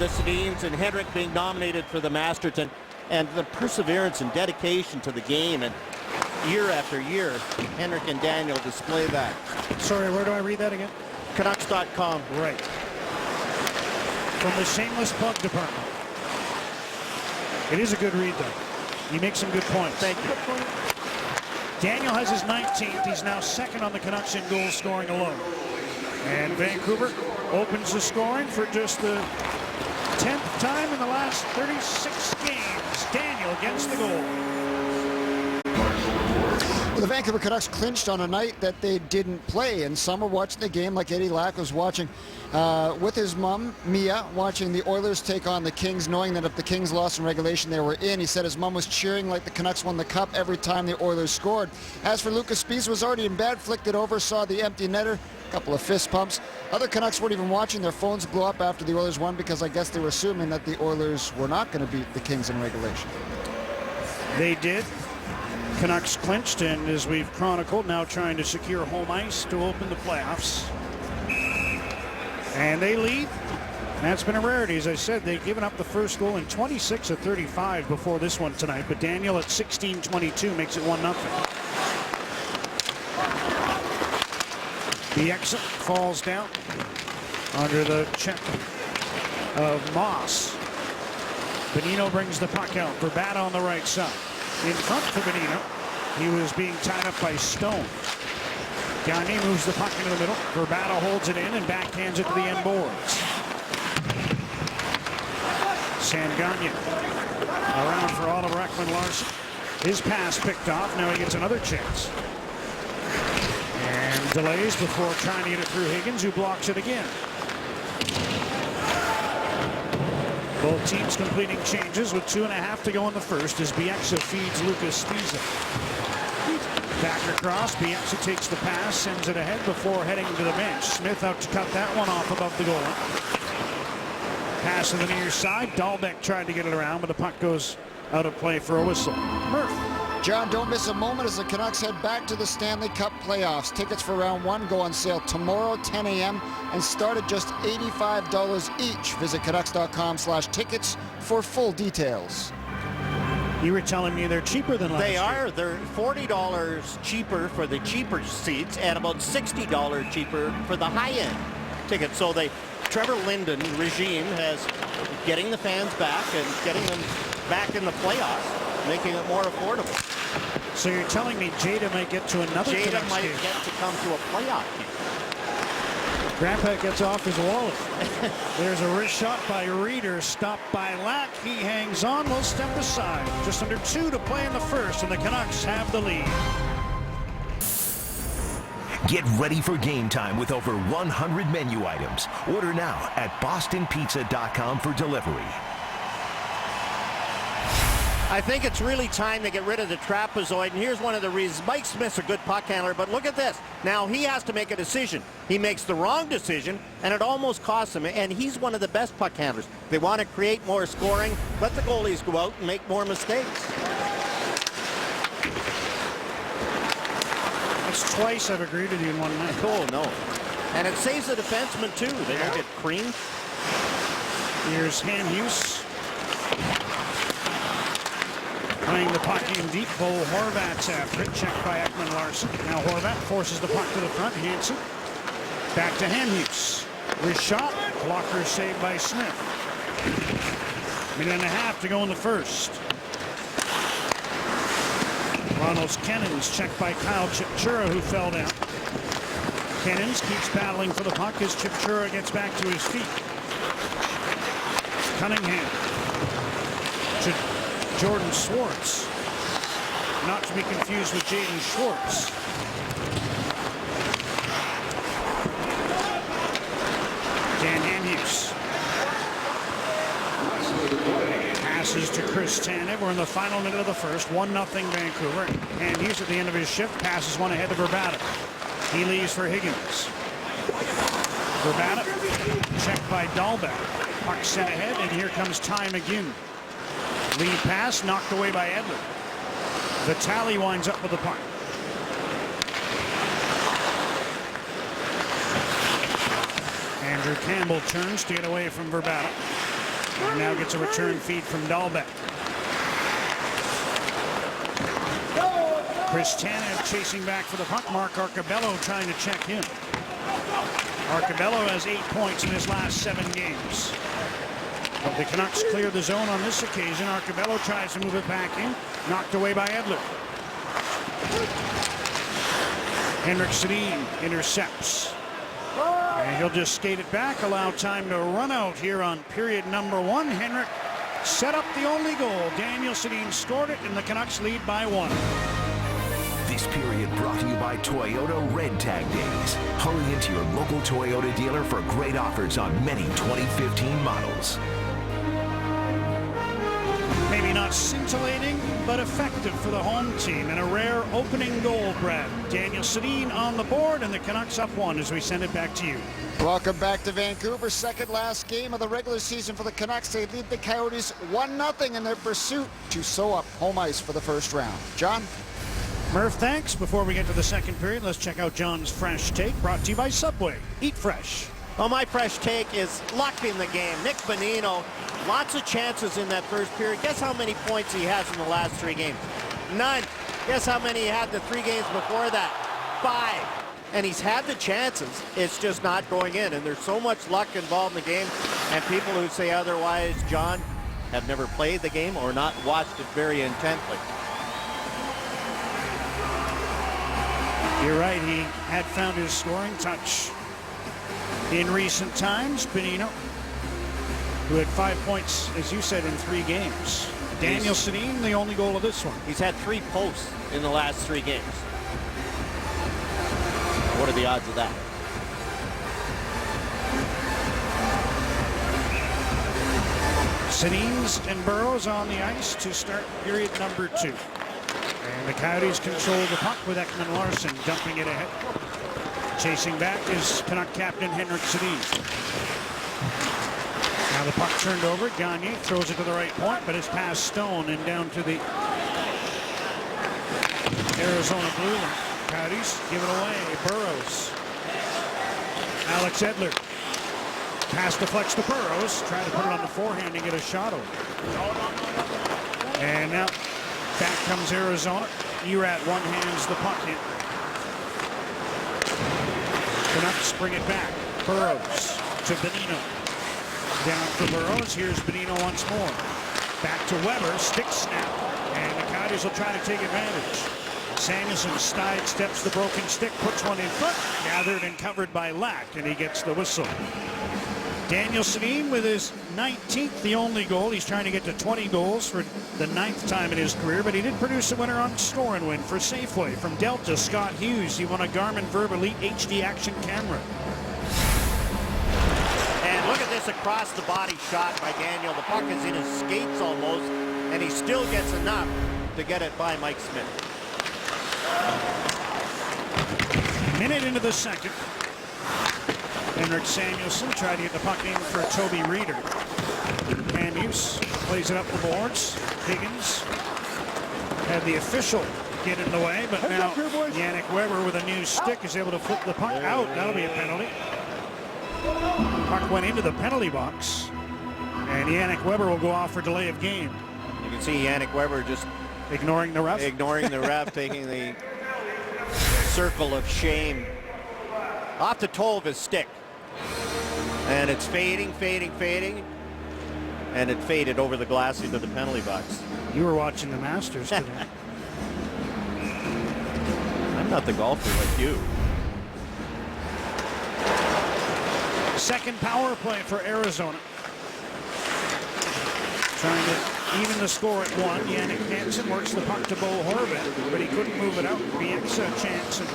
the Sedins and Henrik being nominated for the Masterton, and the perseverance and dedication to the game, and year after year, Henrik and Daniel display that. Sorry, where do I read that again? Canucks.com. Right. From the shameless plug department. It is a good read, though. You make some good points. Thank you. Daniel has his 19th. He's now second on the Canucks in goal scoring alone. And Vancouver opens the scoring for just the 10th time in the last 36 games. Daniel gets the goal. Well, the Vancouver Canucks clinched on a night that they didn't play, and some were watching the game like Eddie Lack was watching with his mom, Mia, watching the Oilers take on the Kings, knowing that if the Kings lost in regulation, they were in. He said his mom was cheering like the Canucks won the cup every time the Oilers scored. As for Lucas Spies, was already in bed, flicked it over, saw the empty netter, couple of fist pumps. Other Canucks weren't even watching. Their phones blew up after the Oilers won because I guess they were assuming that the Oilers were not going to beat the Kings in regulation. They did. Canucks clinched, and as we've chronicled, now trying to secure home ice to open the playoffs. And they lead. That's been a rarity. As I said, they've given up the first goal in 26 of 35 before this one tonight, but Daniel at 16-22 makes it 1-0. The exit falls down under the check of Moss. Benino brings the puck out. Verbata on the right side. In front for Benino. He was being tied up by Stone. Gagne moves the puck into the middle. Verbata holds it in and backhands it to the end boards. Sam Gagne around for Oliver Ekman-Larsson. His pass picked off. Now he gets another chance. And delays before trying to get it through Higgins, who blocks it again. Both teams completing changes with 2.5 to go in the first as Bieksa feeds Lucas Spiza. Back across, Bieksa takes the pass, sends it ahead before heading to the bench. Smith out to cut that one off above the goal line. Pass to the near side. Dahlbeck tried to get it around, but the puck goes out of play for a whistle. Murph. John, don't miss a moment as the Canucks head back to the Stanley Cup playoffs. Tickets for round one go on sale tomorrow, 10 a.m. and start at just $85 each. Visit Canucks.com/tickets for full details. You were telling me they're cheaper than last year. They are. They're $40 cheaper for the cheaper seats and about $60 cheaper for the high-end tickets. So the Trevor Linden regime has getting the fans back and getting them back in the playoffs, making it more affordable. So you're telling me Jada might get to another Jada Canucks might game. get to come to a playoff game. Grandpa gets off his wallet. There's a wrist shot by Reeder, stopped by Lack. He hangs on, will step aside. Just under 2 to play in the first, and the Canucks have the lead. Get ready for game time with over 100 menu items. Order now at bostonpizza.com for delivery. I think it's really time to get rid of the trapezoid, and here's one of the reasons. Mike Smith's a good puck handler, but look at this. Now he has to make a decision. He makes the wrong decision, and it almost costs him, and he's one of the best puck handlers. They want to create more scoring. Let the goalies go out and make more mistakes. That's twice I've agreed with you in one night. Oh, no. And it saves the defenseman, too. They don't get creamed. Here's Hamhuis. Playing the puck in deep. Bo Horvat's after it. Checked by Ekman-Larsson. Now Horvat forces the puck to the front. Hansen. Back to Hamhuis. Wrist shot. Blocker saved by Smith. 1.5 minutes to go in the first. Ronald's Kennens checked by Kyle Chipchura, who fell down. Kennens keeps battling for the puck as Chipchura gets back to his feet. Cunningham to Jordan Schwartz. Not to be confused with Jaden Schwartz. Dan Hamhuis. Passes to Chris Tanev. We're in the final minute of the first. 1-0 Vancouver. Hamhuis at the end of his shift passes one ahead to Verbatim. He leaves for Higgins. Verbatim checked by Dahlbeck. Puck sent ahead, and here comes Ty McGinn. Lead pass knocked away by Edler. Vitale winds up with the puck. Andrew Campbell turns to get away from Verbatim. And now gets a return feed from Dahlbeck. Chris Tanev chasing back for the puck. Mark Arcabello trying to check him. Arcabello has 8 points in his last 7 games. But the Canucks clear the zone on this occasion. Arcabello tries to move it back in. Knocked away by Edler. Henrik Sedin intercepts. And he'll just skate it back, allow time to run out here on period number 1. Henrik set up the only goal. Daniel Sedin scored it, and the Canucks lead by 1. This period brought to you by Toyota Red Tag Days. Hurry into your local Toyota dealer for great offers on many 2015 models. Maybe not scintillating, but effective for the home team. And a rare opening goal, Brad. Daniel Sedin on the board, and the Canucks up 1 as we send it back to you. Welcome back to Vancouver. Second last game of the regular season for the Canucks. They lead the Coyotes 1-0 in their pursuit to sew up home ice for the first round. John? Murph, thanks. Before we get to the second period, let's check out John's Fresh Take, brought to you by Subway. Eat fresh. Well, my fresh take is luck in the game. Nick Bonino, lots of chances in that first period. Guess how many points he has in the last 3 games? None. Guess how many he had the 3 games before that? 5. And he's had the chances. It's just not going in. And there's so much luck involved in the game. And people who say otherwise, John, have never played the game or not watched it very intently. You're right. He had found his scoring touch in recent times. Bonino, who had 5 points, as you said, in 3 games. Daniel Sedin, the only goal of this one. He's had 3 posts in the last 3 games. What are the odds of that? Sedin's and Burrows on the ice to start period number 2. And the Coyotes control the puck with Ekman Larsson dumping it ahead. Chasing back is Canuck captain Henrik Sedin. Now the puck turned over. Gagne throws it to the right point, but it's past Stone and down to the Arizona Blue Line. Coyotes give it away. Burrows. Alex Edler. Pass deflects to Burrows. Try to put it on the forehand and get a shot over. And now back comes Arizona. Urat one-hands the puck in. Canucks bring it back. Burrows to Bonino. Down for Burrows. Here's Bonino once more. Back to Weber. Stick snap. And the Coyotes will try to take advantage. Samuelson sidesteps the broken stick, puts one in front, gathered and covered by Lack, and he gets the whistle. Daniel Sedin with his 19th, the only goal. He's trying to get to 20 goals for the 9th time in his career, but he did produce a winner on Score and Win for Safeway. From Delta, Scott Hughes. He won a Garmin Verb Elite HD action camera. And look at this across the body shot by Daniel. The puck is in his skates almost, and he still gets enough to get it by Mike Smith. Minute into the second. Henrik Samuelsson tried to get the puck in for Toby Reeder. Hamhuis plays it up the boards. Higgins had the official get in the way, but now Yannick Weber with a new stick is able to flip the puck out. That'll be a penalty. Puck went into the penalty box, and Yannick Weber will go off for delay of game. You can see Yannick Weber just ignoring the ref. Taking the circle of shame off the toe of his stick. And it's fading, and it faded over the glass into the penalty box. You were watching the Masters today. not the golfer like you. Second power play for Arizona. Trying to even the score at 1. Jannik Hansen works the puck to Bo Horvat, but he couldn't move it out. Bieksa a chance and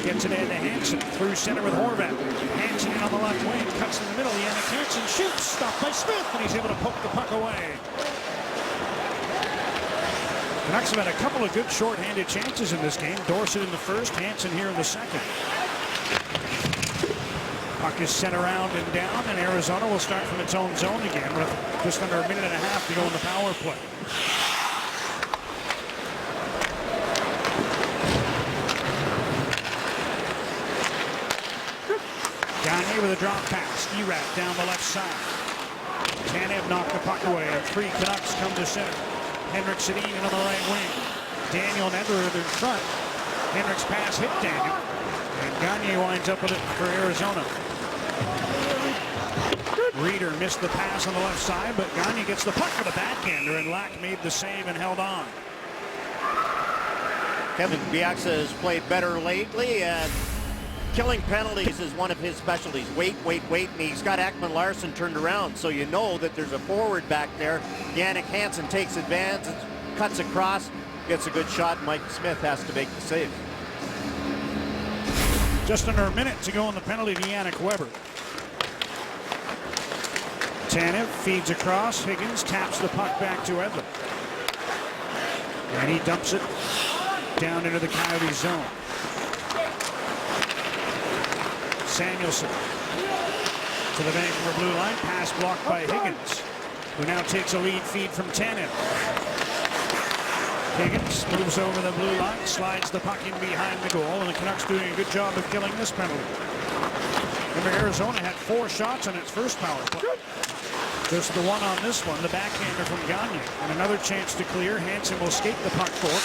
gets it into Hansen. Through center with Horvat. Hansen in on the left wing, cuts in the middle. Jannik Hansen shoots, stopped by Smith, and he's able to poke the puck away. Canucks have had a couple of good short-handed chances in this game. Dorsett in the first, Hansen here in the second. Puck is sent around and down, and Arizona will start from its own zone again with just under a minute and a half to go in the power play. Gagne with a drop pass. Erat down the left side. Tanev knocked the puck away, and 3 Canucks come to center. Henrik Sedin on the right wing. Daniel Nedler in front. Henrik's pass hit Daniel, and Gagne winds up with it for Arizona. Reeder missed the pass on the left side, but Gagne gets the puck for the backhander, and Lack made the save and held on. Kevin Bieksa has played better lately, and killing penalties is one of his specialties. Wait, and he's got Ekman Larsson turned around, so you know that there's a forward back there. Jannik Hansen takes advantage, cuts across, gets a good shot, and Mike Smith has to make the save. Just under a minute to go on the penalty to Yannick Weber. Tanev feeds across. Higgins taps the puck back to Edler. And he dumps it down into the Coyote zone. Samuelson to the Vancouver blue line. Pass blocked by Higgins, who now takes a lead feed from Tanev. Higgins moves over the blue line, slides the puck in behind the goal, and the Canucks doing a good job of killing this penalty. Remember, Arizona had 4 shots on its first power play. Just the one on this one, the backhander from Gagne. And another chance to clear. Hansen will skate the puck forward.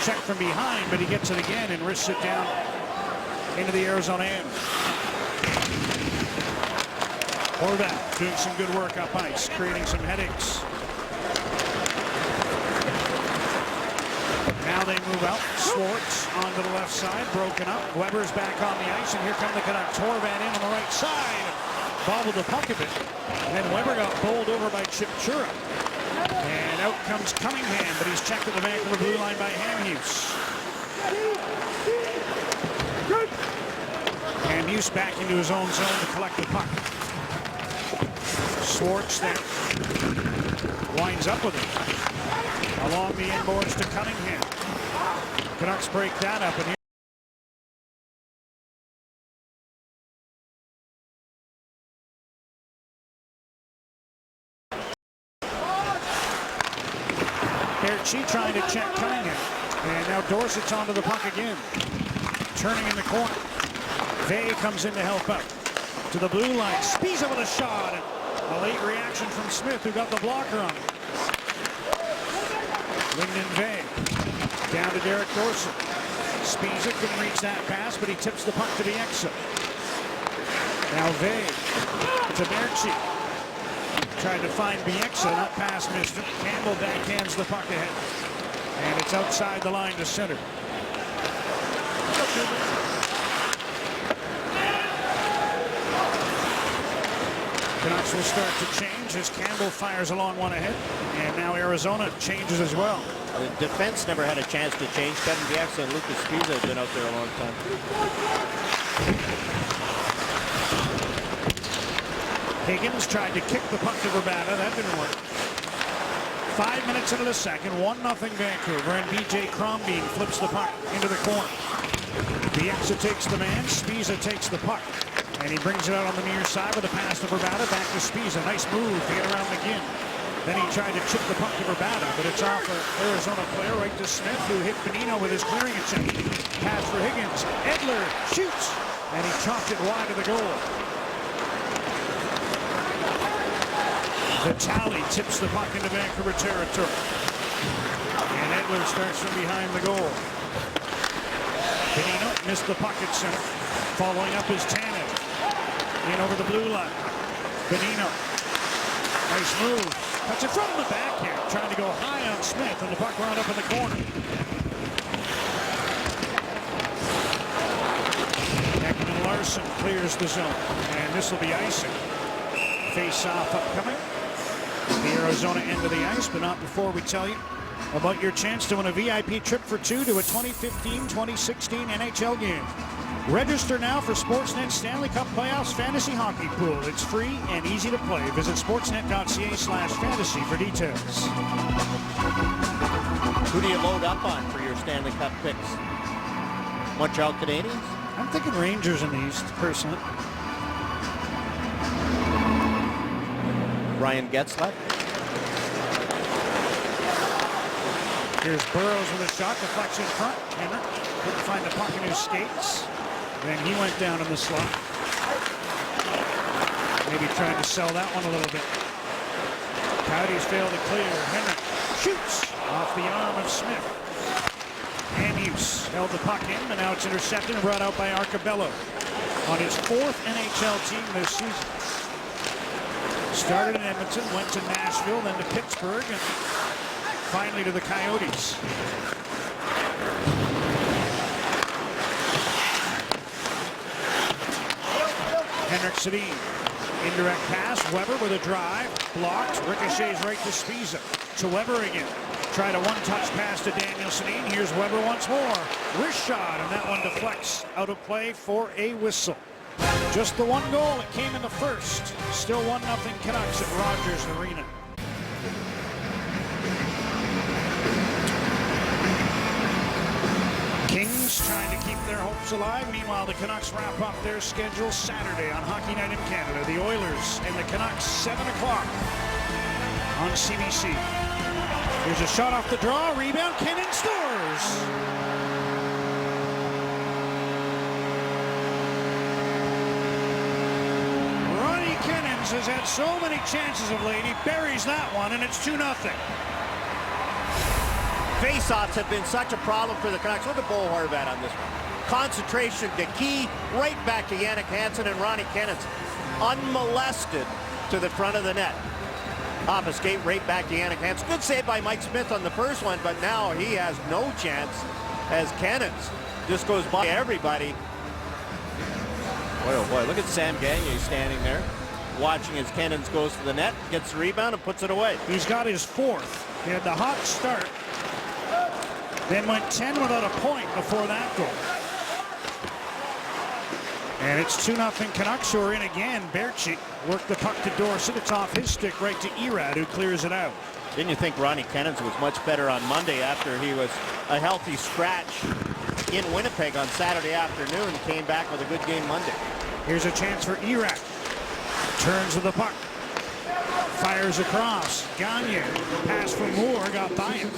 Check from behind, but he gets it again and wrists it down into the Arizona end. Horvat doing some good work up ice, creating some headaches. Now they move out. Schwartz onto the left side, broken up. Weber's back on the ice, and here come the Canucks. Horvat in on the right side. Bobbled the puck a bit. And then Weber got bowled over by Chipchura. And out comes Cunningham, but he's checked at the Vancouver blue line by Hamhuis. Hamhuis back into his own zone to collect the puck. Schwartz then winds up with it. Along the inboards to Cunningham. Canucks break that up, and here Berchi trying to check Cunningham. And now Dorsett's onto the puck again. Turning in the corner. Vey comes in to help out. To the blue line. Spiza with a shot. And a late reaction from Smith, who got the blocker on him. Lyndon Vey down to Derek Dorsett. Spiza couldn't reach that pass, but he tips the puck to Bieksa. Now Vey to Berchi. Tried to find Bieksa, that pass missed him. Campbell backhands the puck ahead. And it's outside the line to center. Canucks will start to change as Campbell fires along one ahead. And now Arizona changes as well. The defense never had a chance to change. Kevin Bieksa and Lucas Spiza have been out there a long time. Higgins tried to kick the puck to Vrbata. That didn't work. 5 minutes into the second, 1-0 Vancouver, and B.J. Crombeen flips the puck into the corner. Bieksa takes the man, Spiza takes the puck, and he brings it out on the near side with a pass to Vrbata, back to Spiza. Nice move to get around McGinn. Then he tried to chip the puck to Vrbata, but it's off an Arizona player right to Smith, who hit Bonino with his clearing attempt. Pass for Higgins. Edler shoots, and he chopped it wide of the goal. Vitale tips the puck into Vancouver territory. And Edler starts from behind the goal. Bonino missed the puck at center. Following up is Tanev. In over the blue line. Bonino. Nice move. Cuts it from the backhand. Trying to go high on Smith, and the puck wound up in the corner. Larson clears the zone, and this will be icing. Face-off upcoming. The Arizona end of the ice, but not before we tell you about your chance to win a VIP trip for two to a 2015-2016 NHL game. Register now for Sportsnet Stanley Cup Playoffs Fantasy Hockey Pool. It's free and easy to play. Visit sportsnet.ca/fantasy for details. Who do you load up on for your Stanley Cup picks? Montreal Canadiens? I'm thinking Rangers in the East, personally. Ryan Getzlaff? Here's Burrows with a shot, deflection front. Henrik couldn't find the puck in his skates. Then he went down in the slot. Maybe trying to sell that one a little bit. Coyotes failed to clear. Henrik shoots off the arm of Smith. Hughes held the puck in, but now it's intercepted and brought out by Arcabello on his 4th NHL team this season. Started in Edmonton, went to Nashville, then to Pittsburgh, and finally to the Coyotes. Henrik Sedin, indirect pass, Weber with a drive, blocked, ricochets right to Spiza. To Weber again. Tried a one-touch pass to Daniel Sedin. Here's Weber once more. Wrist shot, and that one deflects out of play for a whistle. Just the one goal. It came in the first. Still 1-0 Canucks at Rogers Arena. Kings trying to keep their hopes alive. Meanwhile, the Canucks wrap up their schedule Saturday on Hockey Night in Canada. The Oilers and the Canucks 7 o'clock on CBC. Here's a shot off the draw. Rebound. Kennan scores. Ronnie Kennans has had so many chances of late. He buries that one, and it's 2-0. Face-offs have been such a problem for the Canucks. Look at Bo Horvat on this one. Concentration, the key, right back to Jannik Hansen and Ronnie Kennans. Unmolested to the front of the net. Off a skate, right back to Jannik Hansen. Good save by Mike Smith on the first one, but now he has no chance as Kennans just goes by everybody. Boy, oh boy, look at Sam Gagner standing there, watching as Kennans goes to the net, gets the rebound, and puts it away. He's got his 4th. He had the hot start. Then went 10 without a point before that goal. And it's 2-0 Canucks, who are in again. Berchi worked the puck to Dorsett. It's off his stick right to Erad, who clears it out. Didn't you think Ronnie Kennans was much better on Monday after he was a healthy scratch in Winnipeg on Saturday afternoon? Came back with a good game Monday. Here's a chance for Erad. Turns with the puck. Fires across. Gagner. Pass from Moore. Got by him.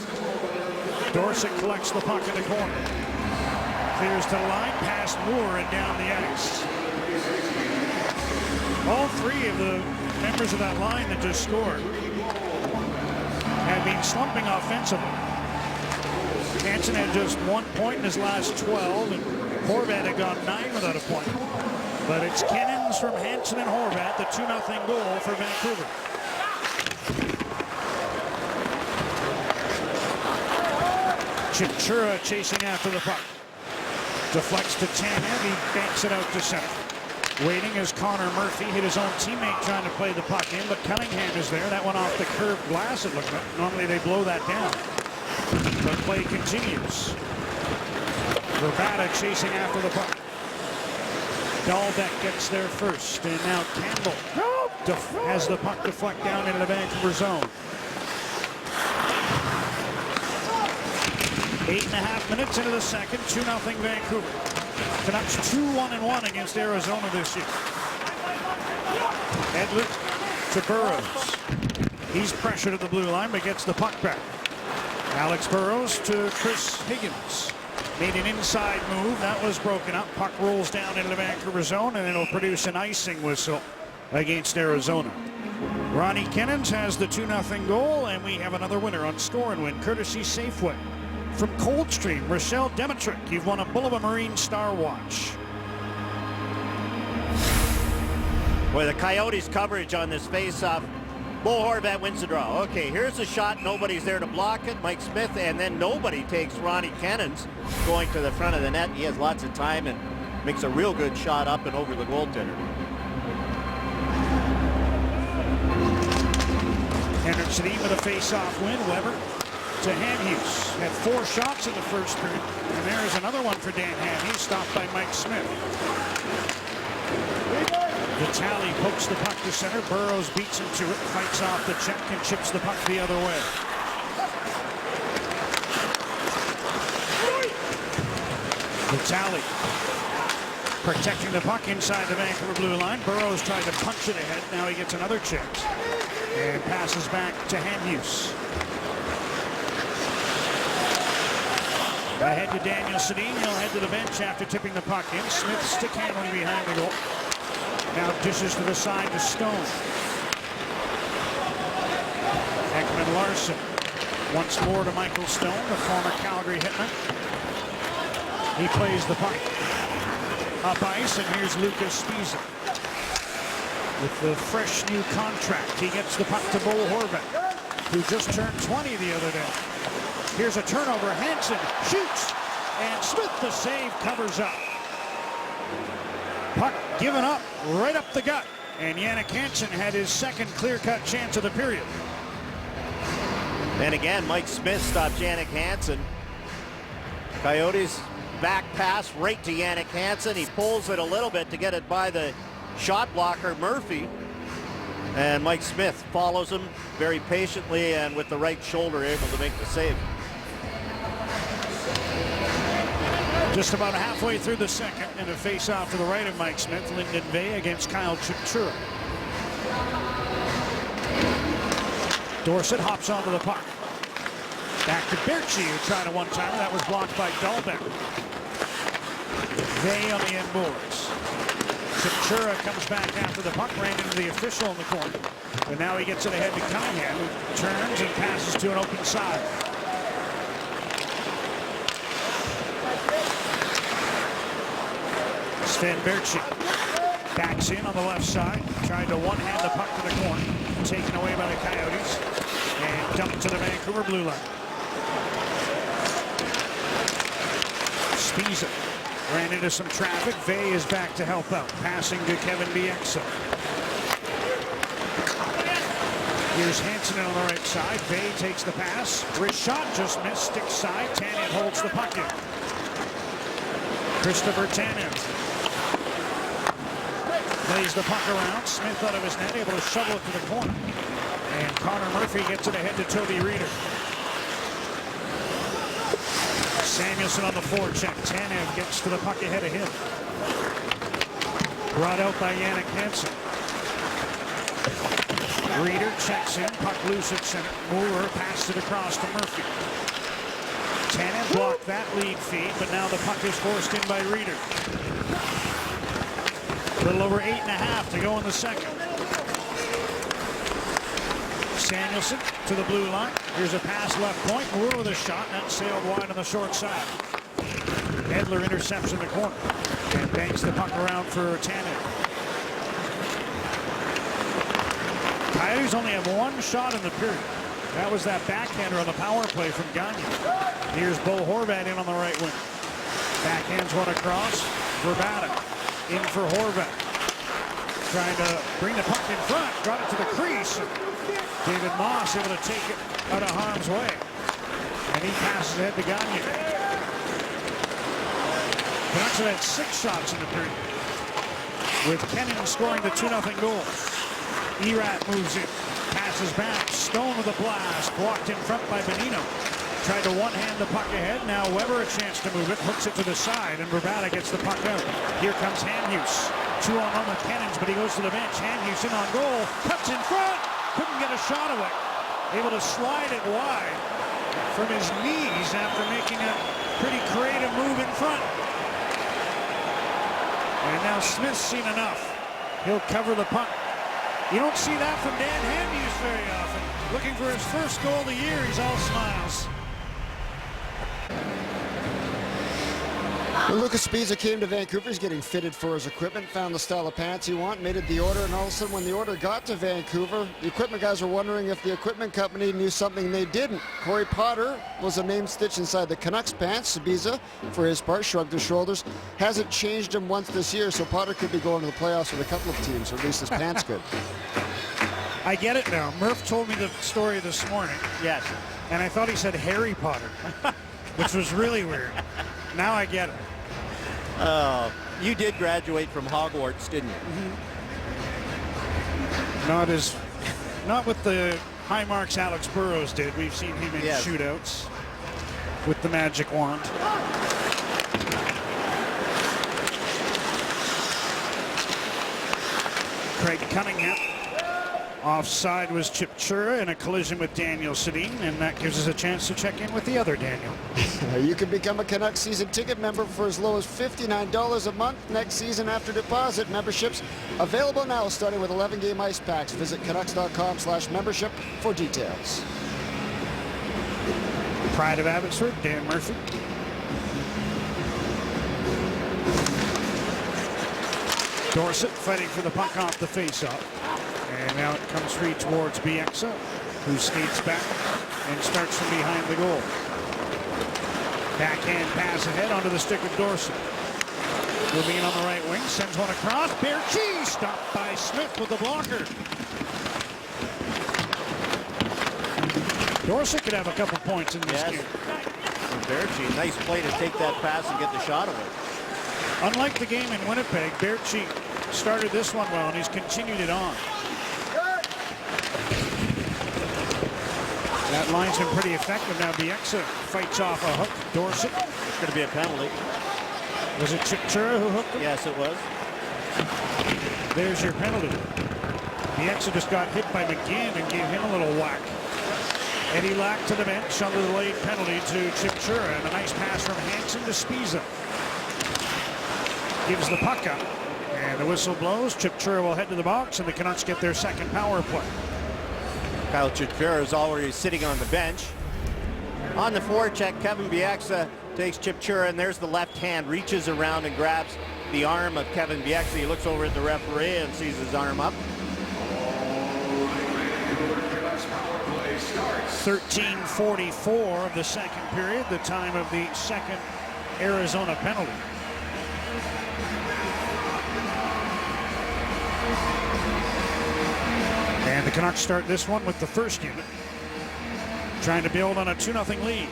Dorsett collects the puck in the corner. Clears to the line, past Moore and down the ice. All 3 of the members of that line that just scored had been slumping offensively. Hansen had just 1 point in his last 12, and Horvat had gone 9 without a point. But it's Kennans from Hansen and Horvat, the 2-0 goal for Vancouver. Chinchura chasing after the puck. Deflects to Tanev. He banks it out to center. Waiting as Connor Murphy hit his own teammate trying to play the puck in, but Cunningham is there. That went off the curved glass, it looked like. Normally they blow that down. The play continues. Verbata chasing after the puck. Dahlbeck gets there first, and now Campbell has the puck deflect down into the Vancouver zone. 8.5 minutes into the second, 2-0 Vancouver. Canucks 2-1-1 against Arizona this year. Edler to Burrows. He's pressured at the blue line, but gets the puck back. Alex Burrows to Chris Higgins. Made an inside move. That was broken up. Puck rolls down into the Vancouver zone, and it'll produce an icing whistle against Arizona. Ronnie Kennans has the 2-0 goal, and we have another winner on Score and Win, courtesy Safeway. From Coldstream, Rochelle Demetric, you've won a Bulova Marine Star Watch. Boy, the Coyotes coverage on this face-off. Bo Horvat wins the draw. Okay, here's the shot. Nobody's there to block it. Mike Smith, and then nobody takes Ronnie Kennans going to the front of the net. He has lots of time, and makes a real good shot up and over the goaltender. Henrik Sedin with a face-off win. Weber to Hamhuis. Had 4 shots in the first period. And there is another one for Dan Hamhuis, stopped by Mike Smith. Vitale pokes the puck to center. Burrows beats him to it, fights off the check, and chips the puck the other way. Vitale protecting the puck inside the Vancouver blue line. Burrows tried to punch it ahead. Now he gets another chance. And passes back to Hamhuis. Ahead to Daniel Sedin. He'll head to the bench after tipping the puck in. Smith stick handling behind the goal. Now dishes to the side to Stone. Ekman Larson. Once more to Michael Stone, the former Calgary Hitman. He plays the puck up ice, and here's Lucas Sbisa. With the fresh new contract, he gets the puck to Bo Horvat, who just turned 20 the other day. Here's a turnover. Hansen shoots, and Smith, the save, covers up. Puck given up right up the gut, and Jannik Hansen had his second clear-cut chance of the period. And again, Mike Smith stopped Jannik Hansen. Coyotes back pass right to Jannik Hansen. He pulls it a little bit to get it by the shot blocker Murphy. And Mike Smith follows him very patiently and with the right shoulder able to make the save. Just about halfway through the second, and a face-off to the right of Mike Smith. Lyndon Vey against Kyle Chukchura. Dorsett hops onto the puck. Back to Berchi, who tried a one-timer. That was blocked by Dahlbeck. Vey on the end boards. Chukchura comes back after the puck, ran into the official in the corner. But now he gets it ahead to Cunningham, who turns and passes to an open side. Sven Berchi backs in on the left side, tried to one-hand the puck to the corner, taken away by the Coyotes, and dumped to the Vancouver blue line. Sbisa ran into some traffic. Vey is back to help out, passing to Kevin Bieksa. Here's Hansen on the right side. Vey takes the pass. Wrist shot just missed. Stick side. Tanev holds the puck in. Christopher Tanev plays the puck around. Smith out of his net, able to shovel it to the corner. And Connor Murphy gets it ahead to Toby Reeder. Samuelson on the forecheck. Tanev gets to the puck ahead of him. Brought out by Jannik Hansen. Reeder checks in. Puck loose at center. Moore passed it across to Murphy. Tanev blocked that lead feed, but now the puck is forced in by Reeder. A little over 8.5 to go in the second. Samuelson to the blue line. Here's a pass left point. Moore with a shot. That sailed wide on the short side. Edler intercepts in the corner and banks the puck around for Tanev. Coyotes only have one shot in the period. That was that backhander on the power play from Gagner. Here's Bo Horvat in on the right wing. Backhands one across. Vrbata in for Horvat. Trying to bring the puck in front. Got it to the crease. David Moss able to take it out of harm's way. And he passes ahead to Gagner. Canucks have had 6 shots in the period, with Kennan scoring the 2-0 goal. Erat moves in. Passes back. Stone with a blast. Blocked in front by Bonino. Tried to one-hand the puck ahead. Now Weber a chance to move it. Hooks it to the side, and Vrbata gets the puck out. Here comes Hamhuis. 2-on-1 with Cannons, but he goes to the bench. Hamhuis in on goal. Cuts in front. Couldn't get a shot away. Able to slide it wide from his knees after making a pretty creative move in front. And now Smith's seen enough. He'll cover the puck. You don't see that from Dan Hamhuis very often. Looking for his first goal of the year. He's all smiles. When Lucas Spiza came to Vancouver, he's getting fitted for his equipment, found the style of pants he wanted, made it the order, and all of a sudden when the order got to Vancouver, the equipment guys were wondering if the equipment company knew something they didn't. Corey Potter was a name stitched inside the Canucks pants. Spiza, for his part, shrugged his shoulders. Hasn't changed him once this year, so Potter could be going to the playoffs with a couple of teams, or at least his pants could. I get it now. Murph told me the story this morning. Yes. And I thought he said Harry Potter, which was really weird. Now I get it. You did graduate from Hogwarts, didn't you? Not with the high marks Alex Burrows did. We've seen him in shootouts with the magic wand. Craig Cunningham. Offside was Chip Chura in a collision with Daniel Sedin, and that gives us a chance to check in with the other Daniel. You can become a Canucks season ticket member for as low as $59 a month next season after deposit. Memberships available now, starting with 11-game ice packs. Visit Canucks.com/membership for details. Pride of Abbotsford, Dan Murphy. Dorsett fighting for the puck off the faceoff. And now it comes free towards Bieksa, who skates back and starts from behind the goal. Backhand pass ahead onto the stick of Dorsett. Moving in on the right wing, sends one across. Berchi stopped by Smith with the blocker. Dorsett could have a couple points in this game. Berchi, nice play to take that pass and get the shot away. Unlike the game in Winnipeg, Berchi started this one well, and he's continued it on. That line's been pretty effective now. Bieksa fights off a hook. Dorsett. It's going to be a penalty. Was it Chip Chura who hooked him? Yes, it was. There's your penalty. Bieksa just got hit by McGinn and gave him a little whack. Eddie Lack to the bench under the late penalty to Chip Chura, and a nice pass from Hansen to Spiza. Gives the puck up, and the whistle blows. Chip Chura will head to the box, and the Canucks get their second power play. Kyle Chipchura is already sitting on the bench. On the forecheck, Kevin Bieksa takes Chipchura, and there's the left hand, reaches around and grabs the arm of Kevin Bieksa. He looks over at the referee and sees his arm up. 13:44 of the second period, the time of the second Arizona penalty. And the Canucks start this one with the first unit, trying to build on a 2-0 lead.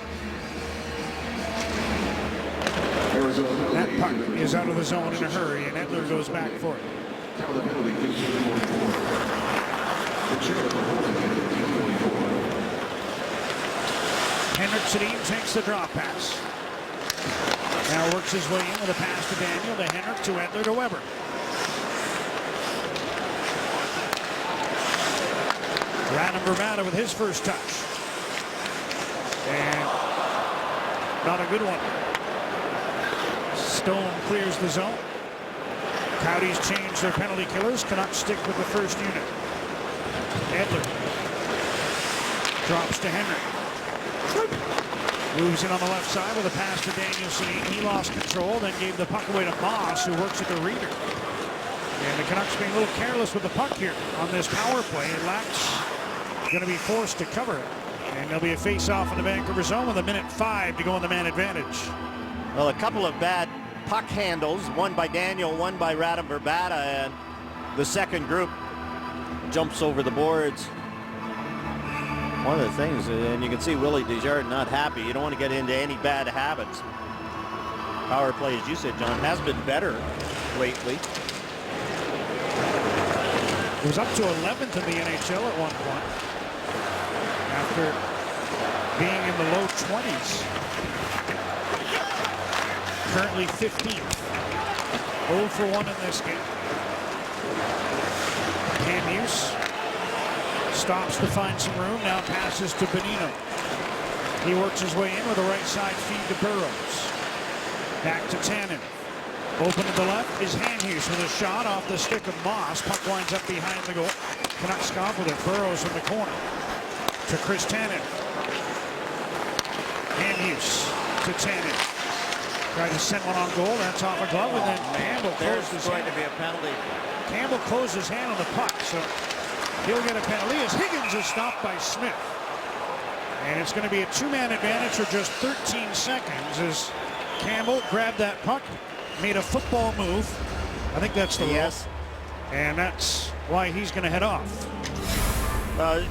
That puck is out of the zone in a hurry, and Edler goes back for it. Henrik Sedin takes the drop pass. Now works his way in with a pass to Daniel, to Henrik, to Edler, to Weber. Radim Bravada with his first touch. And not a good one. Stone clears the zone. Coyotes change their penalty killers. Canucks stick with the first unit. Edler drops to Henrik. Moves in on the left side with a pass to Daniel Sedin. He lost control, then gave the puck away to Moss, who works at the reader. And the Canucks being a little careless with the puck here on this power play. Lack's going to be forced to cover it. And there'll be a face-off in the Vancouver zone with 1:05 to go in the man advantage. Well, a couple of bad puck handles, one by Daniel, one by Radim Bravada, and the second group jumps over the boards. One of the things, and you can see Willie Desjardins not happy. You don't want to get into any bad habits. Power play, as you said, John, has been better lately. It was up to 11th in the NHL at one point, after being in the low 20s. Currently 15th. 0 for 1 in this game. Hughes stops to find some room, now passes to Bonino. He works his way in with a right side feed to Burrows. Back to Tannen. Open to the left is Hughes with a shot off the stick of Moss. Puck winds up behind the goal. Canucks scoff with it. Burrows in the corner to Chris Tannen. Hughes to Tannen. Tried to send one on goal. That's off a glove, and then Campbell closed his There's going hand. to be a penalty. Campbell closed his hand on the puck, so he'll get a penalty as Higgins is stopped by Smith. And it's going to be a two-man advantage for just 13 seconds as Campbell grabbed that puck, made a football move. I think that's the rule. And that's why he's going to head off.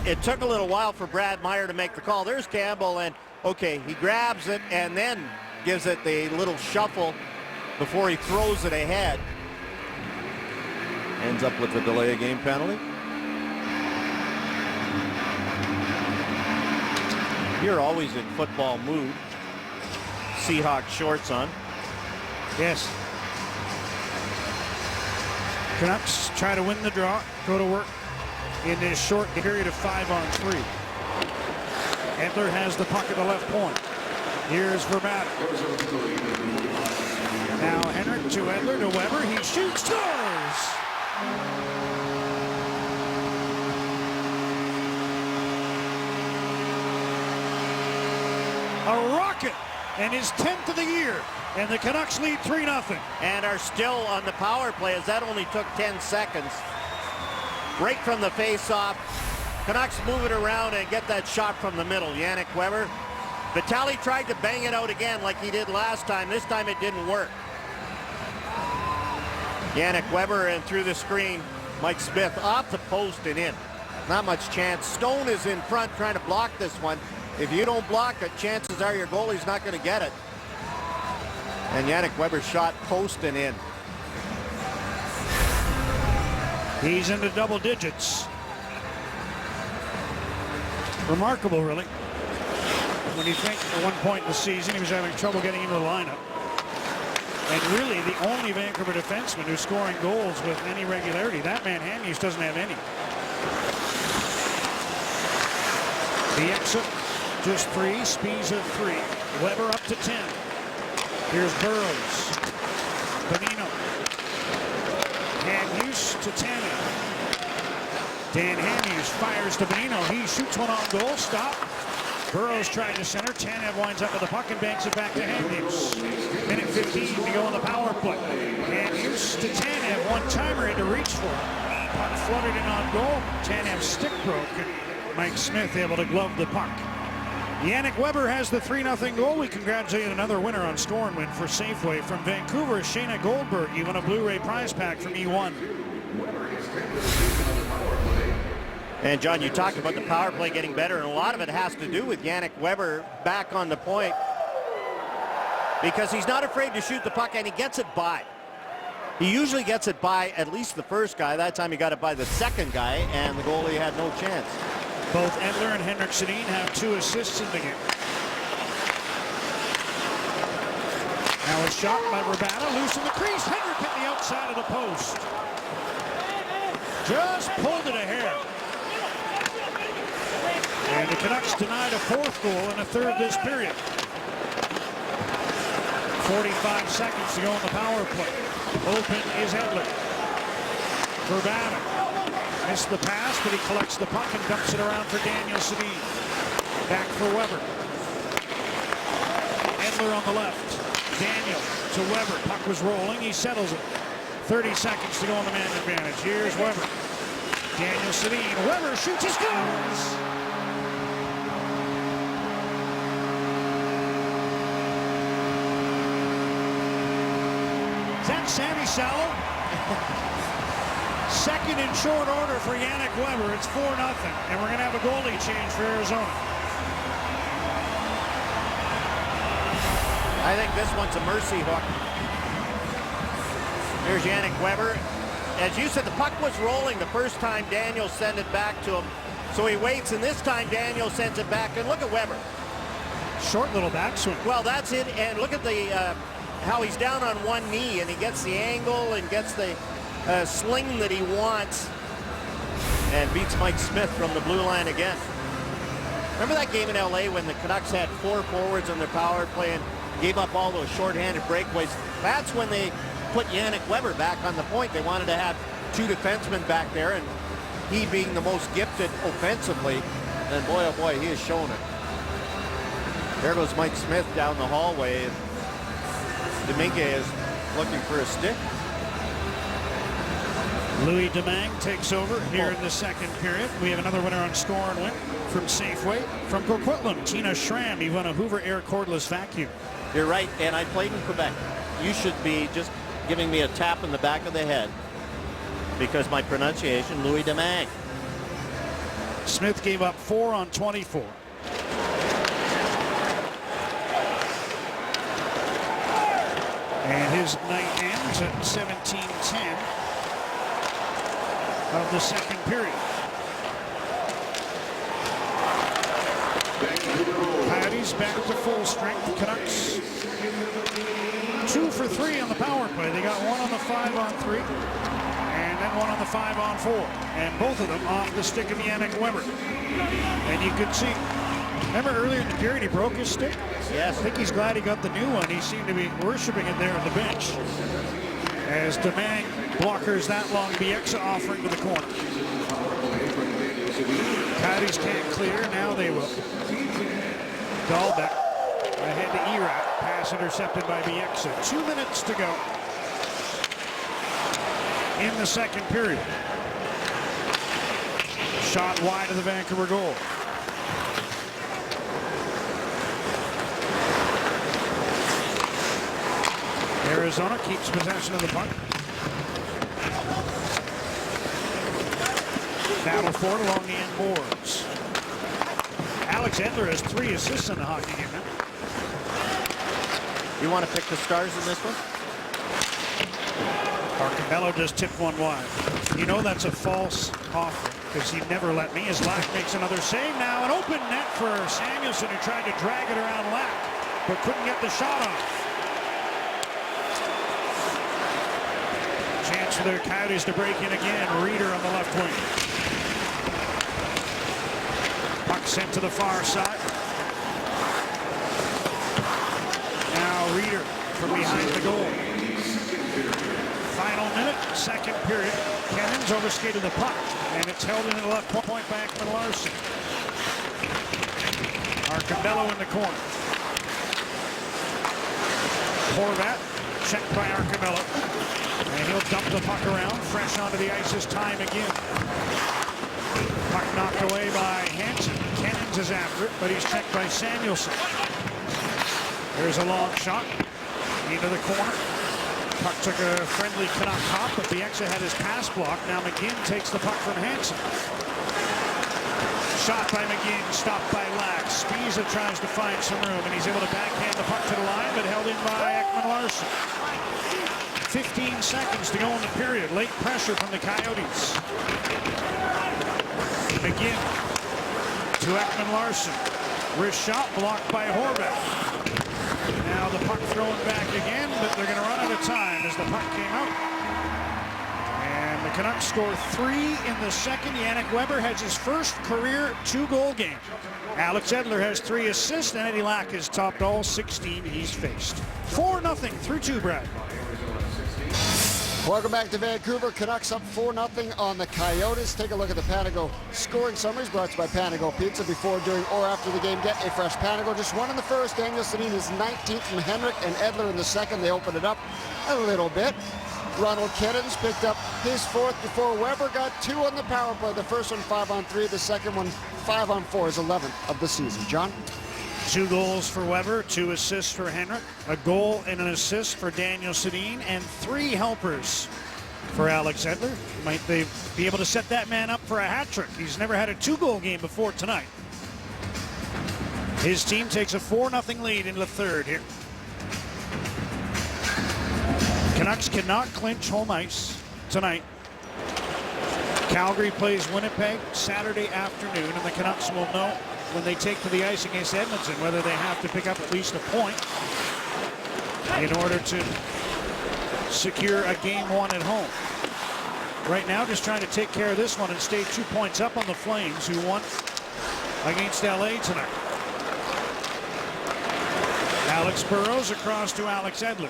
It took a little while for Brad Meyer to make the call. There's Campbell, and okay, he grabs it and then gives it the little shuffle before he throws it ahead. Ends up with the delay of game penalty. You're always in football mood. Seahawks shorts on. Yes. Canucks try to win the draw, go to work in this short period of 5-on-3. Edler has the puck at the left point. Here's Verbata. Now Henrik to Edler to Weber. He shoots, scores! A rocket, and his 10th of the year. And the Canucks lead 3-0. And are still on the power play as that only took 10 seconds. Break from the face-off. Canucks move it around and get that shot from the middle. Yannick Weber. Vitale tried to bang it out again like he did last time. This time it didn't work. Yannick Weber, and through the screen, Mike Smith off the post and in. Not much chance. Stone is in front trying to block this one. If you don't block it, chances are your goalie's not going to get it. And Yannick Weber shot post and in. He's into double digits. Remarkable, really. When you think at one point in the season he was having trouble getting into the lineup. And really the only Vancouver defenseman who's scoring goals with any regularity. That man Hamhuis doesn't have any. The exit, just 3. Spiza 3. Weber up to 10. Here's Burrows. Bonino. Hamhuis to Tanev. Dan Hamhuis fires to Bonino. He shoots one on goal. Stop. Burrows trying to center. Tanev winds up with the puck and banks it back to Hamhuis. Minute 15 to go on the power play. Hamhuis to Tanev. One-timer in to reach for it. Puck flooded in on goal. Tanev's stick broke. And Mike Smith able to glove the puck. Yannick Weber has the 3-0 goal. We congratulate another winner on Score and Win for Safeway. From Vancouver, Shayna Goldberg. You won a Blu-ray prize pack from E1. And John, you talked about the power play getting better, and a lot of it has to do with Yannick Weber back on the point because he's not afraid to shoot the puck, and he gets it by. He usually gets it by at least the first guy. That time he got it by the second guy, and the goalie had no chance. Both Edler and Henrik Sedin have 2 assists in the game. Now a shot by Verbata, loose in the crease. Henrik hit the outside of the post. Just pulled it a hair. And the Canucks denied a 4th goal in a third this period. 45 seconds to go on the power play. Open is Edler. Verbata missed the pass, but he collects the puck and dumps it around for Daniel Sedin. Back for Weber. Edler on the left. Daniel to Weber. Puck was rolling. He settles it. 30 seconds to go on the man advantage. Here's Weber. Daniel Sedin. Weber shoots. He scores! Is that Sammy Sallow? Second in short order for Yannick Weber. It's 4-0, and we're going to have a goalie change for Arizona. I think this one's a mercy hook. Here's Yannick Weber. As you said, the puck was rolling the first time Daniel sent it back to him. So he waits, and this time Daniel sends it back. And look at Weber. Short little backswing. Well, that's it. And look at the how he's down on one knee, and he gets the angle and gets the sling that he wants, and beats Mike Smith from the blue line again. Remember that game in LA when the Canucks had 4 forwards on their power play and gave up all those shorthanded breakaways? That's when they put Yannick Weber back on the point. They wanted to have 2 defensemen back there, and he being the most gifted offensively, and boy oh boy, he has shown it. There goes Mike Smith down the hallway. Domingue is looking for a stick. Louis Domingue takes over here in the second period. We have another winner on Score and Win from Safeway. From Coquitlam, Tina Schramm, he won a Hoover Air cordless vacuum. You're right, and I played in Quebec. You should be just giving me a tap in the back of the head because my pronunciation, Louis Domingue. Smith gave up 4 on 24. And his night ends at 17-10 of the second period. Coyotes back to full strength. Canucks 2 for 3 on the power play. They got 1 on the 5-on-3 and then 1 on the 5-on-4. And both of them off the stick of Yannick Weber. And you could see, remember earlier in the period he broke his stick? Yes. I think he's glad he got the new one. He seemed to be worshiping it there on the bench. As Domingue blockers that long, Bieksa offering to the corner. Coyotes can't clear, now they will. Dahlbeck ahead to Erat, pass intercepted by Bieksa. 2 minutes to go in the second period. Shot wide of the Vancouver goal. Arizona keeps possession of the puck. Battle for it along the end boards. Alex Edler has 3 assists in the hockey game now. You want to pick the stars in this one? Arcambello just tipped one wide. You know that's a false offer because he never let me. As Lack makes another save now. An open net for Samuelson, who tried to drag it around Lack but couldn't get the shot off. Chance for the Coyotes to break in again. Reeder on the left wing. Puck sent to the far side. Now Reeder from behind the goal. Final minute, second period. Cannons overskated the puck, and it's held into the left point by Ekman Larsson. Arcambello in the corner. Horvat checked by Arcambello. And he'll dump the puck around, fresh onto the ice this time again. Puck knocked away by Hansen. Cannons is after it, but he's checked by Samuelson. There's a long shot into the corner. Puck took a friendly Canuck hop, but Bieksa had his pass blocked. Now McGinn takes the puck from Hansen. Shot by McGinn, stopped by Lack. Spiza tries to find some room, and he's able to backhand the puck to the line, but held in by Ekman Larsson. 15 seconds to go in the period. Late pressure from the Coyotes. McGinn to Ekman Larsson. Wrist shot blocked by Horvat. Now the puck thrown back again, but they're going to run out of time as the puck came out. And the Canucks score 3 in the second. Yannick Weber has his first career 2-goal game. Alex Edler has 3 assists, and Eddie Lack has topped all 16 he's faced. 4-0 through 2, Brad. Welcome back to Vancouver. Canucks up 4-0 on the Coyotes. Take a look at the Panago scoring summaries brought to you by Panago Pizza. Before, during, or after the game, get a fresh Panago. Just 1 in the first. Daniel Sedin is 19th from Henrik and Edler in the second. They opened it up a little bit. Ronald Cannons picked up his 4th before Weber got 2 on the power play. The first one 5-on-3, the second one 5-on-4, his 11th of the season. John? 2 goals for Weber, 2 assists for Henrik, a goal and an assist for Daniel Sedin, and 3 helpers for Alex Edler. Might they be able to set that man up for a hat trick? He's never had a 2-goal game before tonight. His team takes a 4-0 lead in the third here. Canucks cannot clinch home ice tonight. Calgary plays Winnipeg Saturday afternoon, and the Canucks will know when they take to the ice against Edmonton whether they have to pick up at least a point in order to secure a game 1 at home. Right now, just trying to take care of this one and stay 2 points up on the Flames, who won against LA tonight. Alex Burrows across to Alex Edler.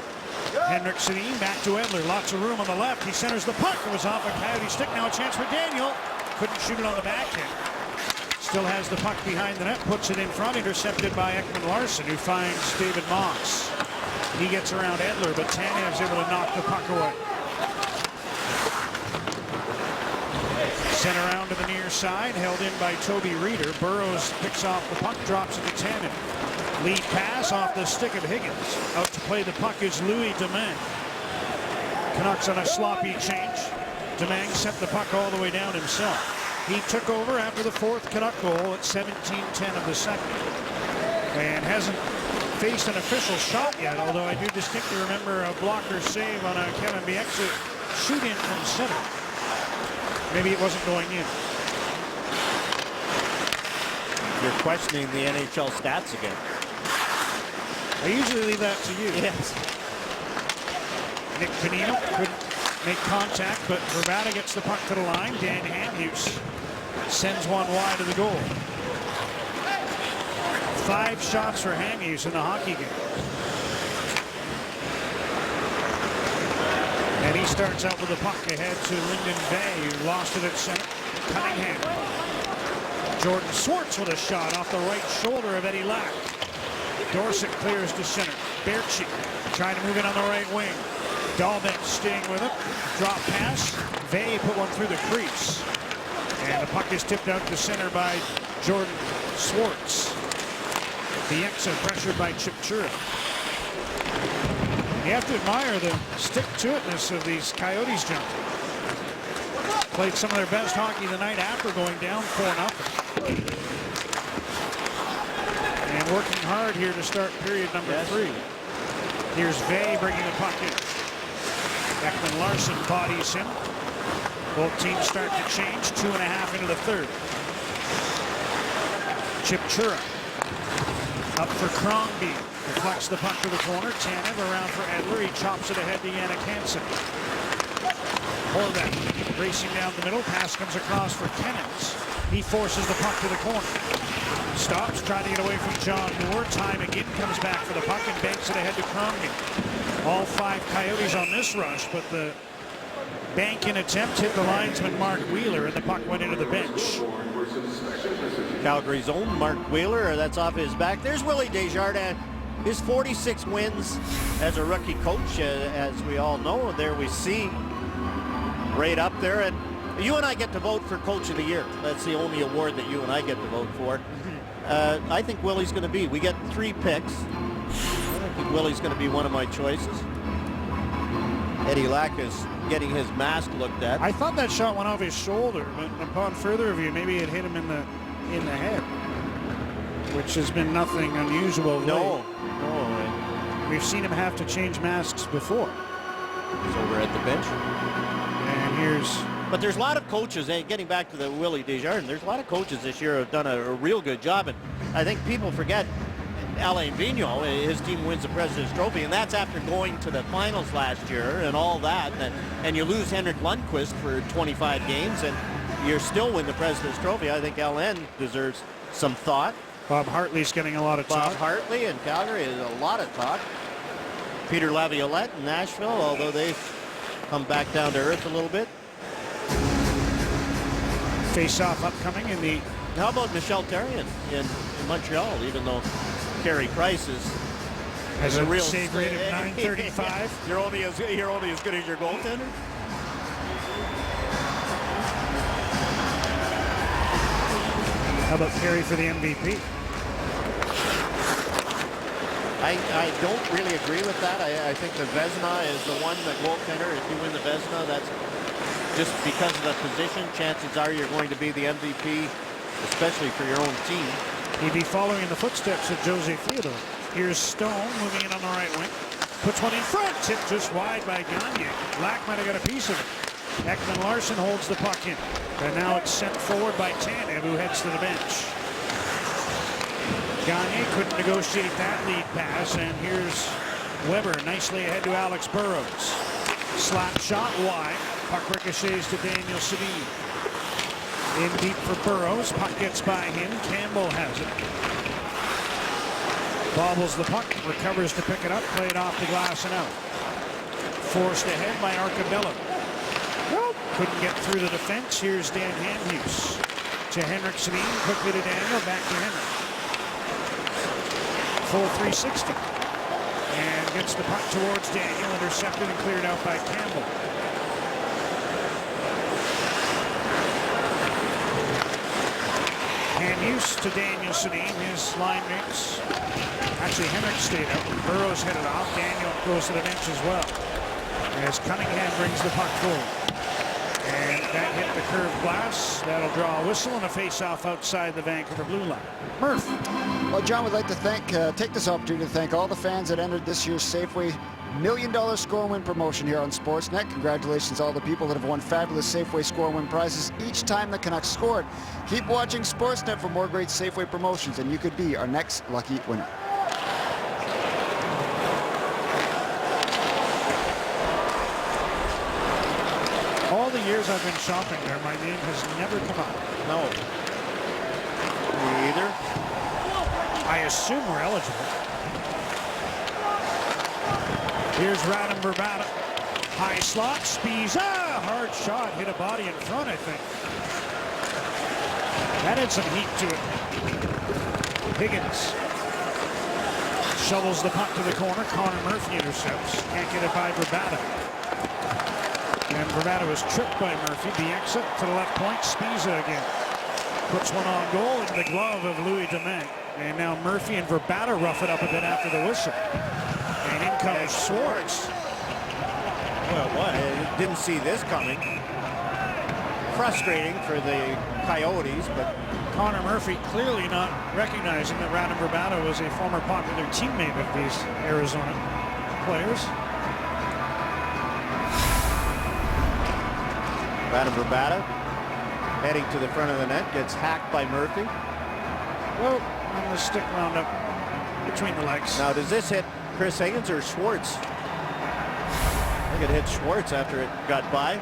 Henrik Sedin back to Edler. Lots of room on the left. He centers the puck. It was off a Coyote stick. Now a chance for Daniel. Couldn't shoot it on the backhand. Still has the puck behind the net, puts it in front, intercepted by Ekman Larsson, who finds David Moss. He gets around Edler, but Tanev's able to knock the puck away. Sent around to the near side, held in by Toby Reeder. Burrows picks off the puck, drops it to Tanev. Lead pass off the stick of Higgins. Out to play the puck is Louis Domingue. Canucks on a sloppy change. Domingue sent the puck all the way down himself. He took over after the fourth Canuck goal at 17:10 of the second. And hasn't faced an official shot yet, although I do distinctly remember a blocker save on a Kevin Bieksa shoot in from center. Maybe it wasn't going in. You're questioning the NHL stats again. I usually leave that to you. Yes. Nick Panino couldn't make contact, but Vrbata gets the puck to the line. Dan Hamhuis sends one wide of the goal. 5 shots for Hamhuis in the hockey game. And he starts out with the puck ahead to Lyndon Bay, who lost it at center. Cunningham. Jordan Swartz with a shot off the right shoulder of Eddie Lack. Dorsett clears to center. Berchi trying to move in on the right wing. Dahlbeck staying with it. Drop pass. Vey put one through the crease. And the puck is tipped out to center by Jordan Swartz. Bieksa pressured by Chipchura. You have to admire the stick-to-itness of these Coyotes, John. Played some of their best hockey the night after going down 4-0. And working hard here to start period number 3. Here's Vey bringing the puck in. Ekman Larsson bodies him. Both teams start to change. 2.5 into the third. Chipchura up for Crombie. Deflects the puck to the corner. Tanev around for Edler. He chops it ahead to Jannik Hansen. Horvat racing down the middle. Pass comes across for Kennens. He forces the puck to the corner. Stops, trying to get away from John Moore. Time again comes back for the puck and banks it ahead to Crombie. All 5 Coyotes on this rush, but the bank-in attempt hit the linesman Mark Wheeler, and the puck went into the bench. Calgary's own Mark Wheeler, that's off his back. There's Willie Desjardins. His 46 wins as a rookie coach, as we all know. There we see right up there. And you and I get to vote for Coach of the Year. That's the only award that you and I get to vote for. I think Willie's going to be. We get 3 picks. I think Willie's going to be one of my choices. Eddie Lack is getting his mask looked at. I thought that shot went off his shoulder, but upon further review, maybe it hit him in the head, which has been nothing unusual. No. We've seen him have to change masks before. He's over at the bench. And here's... But there's a lot of coaches, getting back to the Willie Desjardins, there's a lot of coaches this year who have done a real good job. And I think people forget Alain Vigneault, his team wins the President's Trophy, and that's after going to the finals last year and all that. And you lose Henrik Lundqvist for 25 games, and you still win the President's Trophy. I think Alain deserves some thought. Bob Hartley's getting a lot of talk. Bob Hartley in Calgary is a lot of talk. Peter Laviolette in Nashville, although they've come back down to earth a little bit. Face-off upcoming in the... How about Michel Therrien in Montreal, even though Carey Price has a real save rate of .935. You're only as good as your goaltender. How about Carey for the MVP? I don't really agree with that. I think the Vezina is the one, the goaltender. If you win the Vezina, that's just because of the position. Chances are you're going to be the MVP, especially for your own team. He'd be following in the footsteps of Jose Theodore. Here's Stone moving in on the right wing. Puts one in front. Tipped just wide by Gagne. Lack might have got a piece of it. Ekman Larsson holds the puck in. And now it's sent forward by Tanev, who heads to the bench. Gagne couldn't negotiate that lead pass, and here's Weber nicely ahead to Alex Burrows. Slap shot wide. Puck ricochets to Daniel Sedin. In deep for Burrows. Puck gets by him. Campbell has it. Bobbles the puck. Recovers to pick it up. Played off the glass and out. Forced ahead by Arcabello. Couldn't get through the defense. Here's Dan Hamhuis. To Henrik Sedin. Quickly to Daniel. Back to Henrik. Full 360. And gets the puck towards Daniel, intercepted and cleared out by Campbell. Use to Daniel Sedin, his line mates. Actually, Henrik stayed out. Burrows headed off. Daniel goes to the bench as well. As Cunningham brings the puck forward. And that hit the curved glass. That'll draw a whistle and a face-off outside the Vancouver blue line. Murph. Well, John, would like to take this opportunity to thank all the fans that entered this year's Safeway $1 million score and win promotion here on Sportsnet. Congratulations to all the people that have won fabulous Safeway score and win prizes each time the Canucks scored. Keep watching Sportsnet for more great Safeway promotions, and you could be our next lucky winner. All the years I've been shopping there, my name has never come up. No. Me either. I assume we're eligible. Here's Radim Vrbata. High slot, Spies. Hard shot. Hit a body in front, I think. That had some heat to it. Higgins shovels the puck to the corner. Connor Murphy intercepts. Can't get it by Vrbata. And Vrbata was tripped by Murphy. Bieksa to the left point. Spiza again. Puts one on goal into the glove of Louis Domingue. And now Murphy and Vrbata rough it up a bit after the whistle. And in comes Schwartz. Well, what? I didn't see this coming. Frustrating for the Coyotes, but Connor Murphy clearly not recognizing that Radim Vrbata was a former popular teammate of these Arizona players. Radim Vrbata heading to the front of the net, gets hacked by Murphy. Well, and the stick wound up between the legs. Now, does this hit Chris Higgins or Schwartz? I think it hit Schwartz after it got by.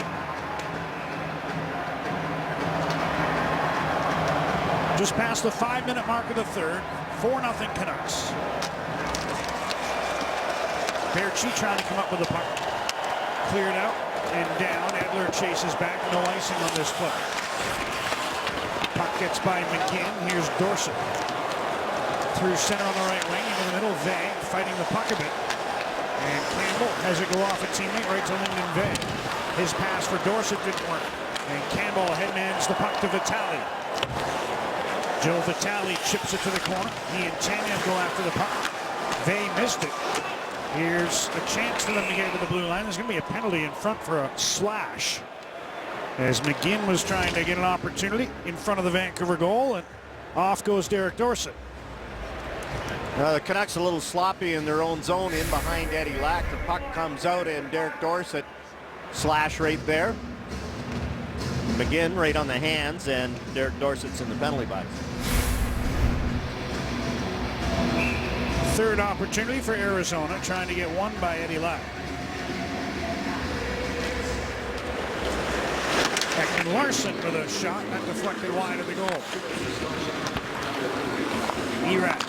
Just past the 5-minute mark of the third. 4-0 Canucks. Berchi trying to come up with the puck. Cleared out and down. Edler chases back. No icing on this play. Puck gets by McGinn. Here's Dorsett. Through center on the right wing. Into the middle. Vay fighting the puck a bit. And Campbell has it go off a teammate right to Lyndon Vay. His pass for Dorsett didn't work. And Campbell headmans the puck to Vitale. Joe Vitale chips it to the corner. He and Tanev go after the puck. Vay missed it. Here's a chance for them to get it to the blue line. There's going to be a penalty in front for a slash. As McGinn was trying to get an opportunity in front of the Vancouver goal, and off goes Derek Dorsett. Now the Canucks a little sloppy in their own zone in behind Eddie Lack. The puck comes out and Derek Dorsett slash right there. McGinn right on the hands, and Derek Dorsett's in the penalty box. Third opportunity for Arizona, trying to get one by Eddie Lack. Ekman Larson with a shot that deflected wide of the goal. Erat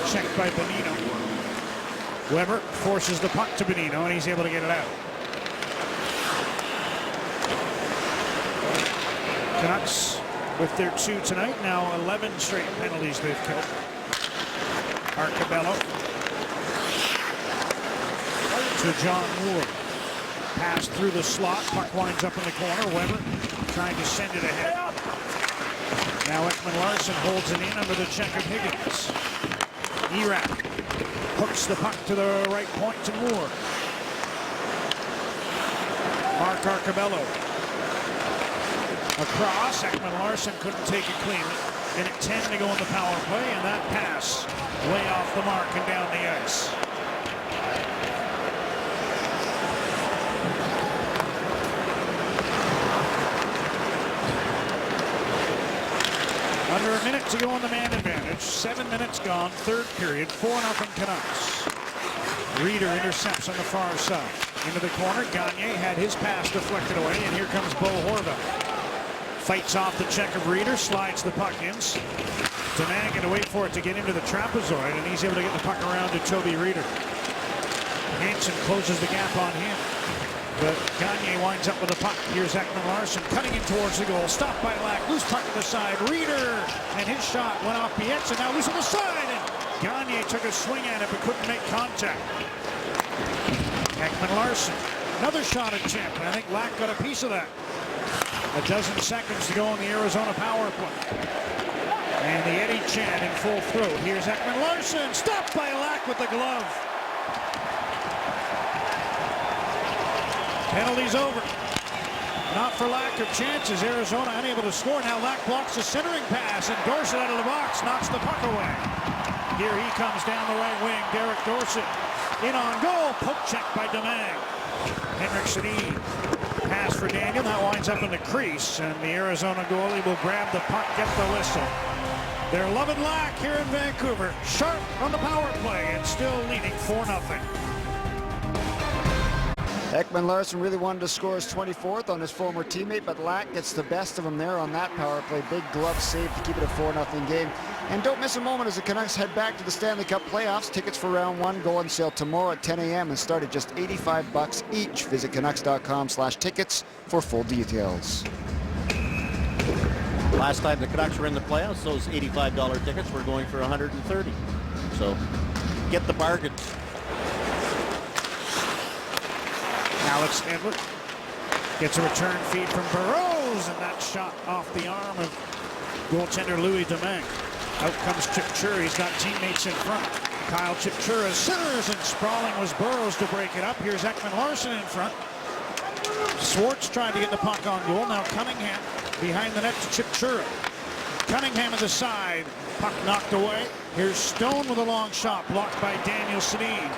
checked by Bonino. Weber forces the puck to Bonino, and he's able to get it out. Canucks with their 2 tonight, now 11 straight penalties they've killed. Arcabello to John Moore. Pass through the slot. Puck winds up in the corner. Weber trying to send it ahead. Now Ekman Larson holds it in under the check of Higgins. Erat hooks the puck to the right point to Moore. Mark Arcabello. Across. Ekman Larson couldn't take it cleanly. Minute 10 to go in the power play, and that pass way off the mark and down the ice. Under a minute to go on the man advantage. 7 minutes gone, third period, 4-0 Canucks. Reeder intercepts on the far side. Into the corner, Gagne had his pass deflected away, and here comes Bo Horvat. Fights off the check of Reeder, slides the puck in. Domingue had to wait for it to get into the trapezoid, and he's able to get the puck around to Toby Reeder. Hansen closes the gap on him, but Gagne winds up with the puck. Here's Ekman Larson cutting in towards the goal. Stopped by Lack, loose puck to the side. Reeder, and his shot went off Bieksa, now loose on the side, and Gagne took a swing at it but couldn't make contact. Ekman-Larsson, another shot attempt. I think Lack got a piece of that. A dozen seconds to go on the Arizona power play. And the Eddie chant in full throat. Here's Ekman-Larsson, stopped by Lack with the glove. Penalty's over. Not for lack of chances. Arizona unable to score. Now Lack blocks the centering pass, and Dorsett out of the box knocks the puck away. Here he comes down the right wing. Derek Dorsett in on goal. Poke check by Domingue. Henrik Sedin. Pass for Daniel. That winds up in the crease, and the Arizona goalie will grab the puck, get the whistle. They're loving Lack here in Vancouver. Sharp on the power play and still leading 4-0. Ekman-Larsson really wanted to score his 24th on his former teammate, but Lack gets the best of him there on that power play. Big glove save to keep it a 4-0 game. And don't miss a moment as the Canucks head back to the Stanley Cup playoffs. Tickets for round 1 go on sale tomorrow at 10 a.m. and start at just $85 each. Visit Canucks.com/tickets for full details. Last time the Canucks were in the playoffs, those $85 tickets were going for $130. So get the bargain. Alex Edler gets a return feed from Burrows, and that shot off the arm of goaltender Louis Domingue. Out comes Chipchura. He's got teammates in front. Kyle Chipchura centers, and sprawling was Burrows to break it up. Here's Ekman-Larsson in front. Swartz trying to get the puck on goal. Now Cunningham behind the net to Chipchura. Cunningham at the side. Puck knocked away. Here's Stone with a long shot blocked by Daniel Sedin.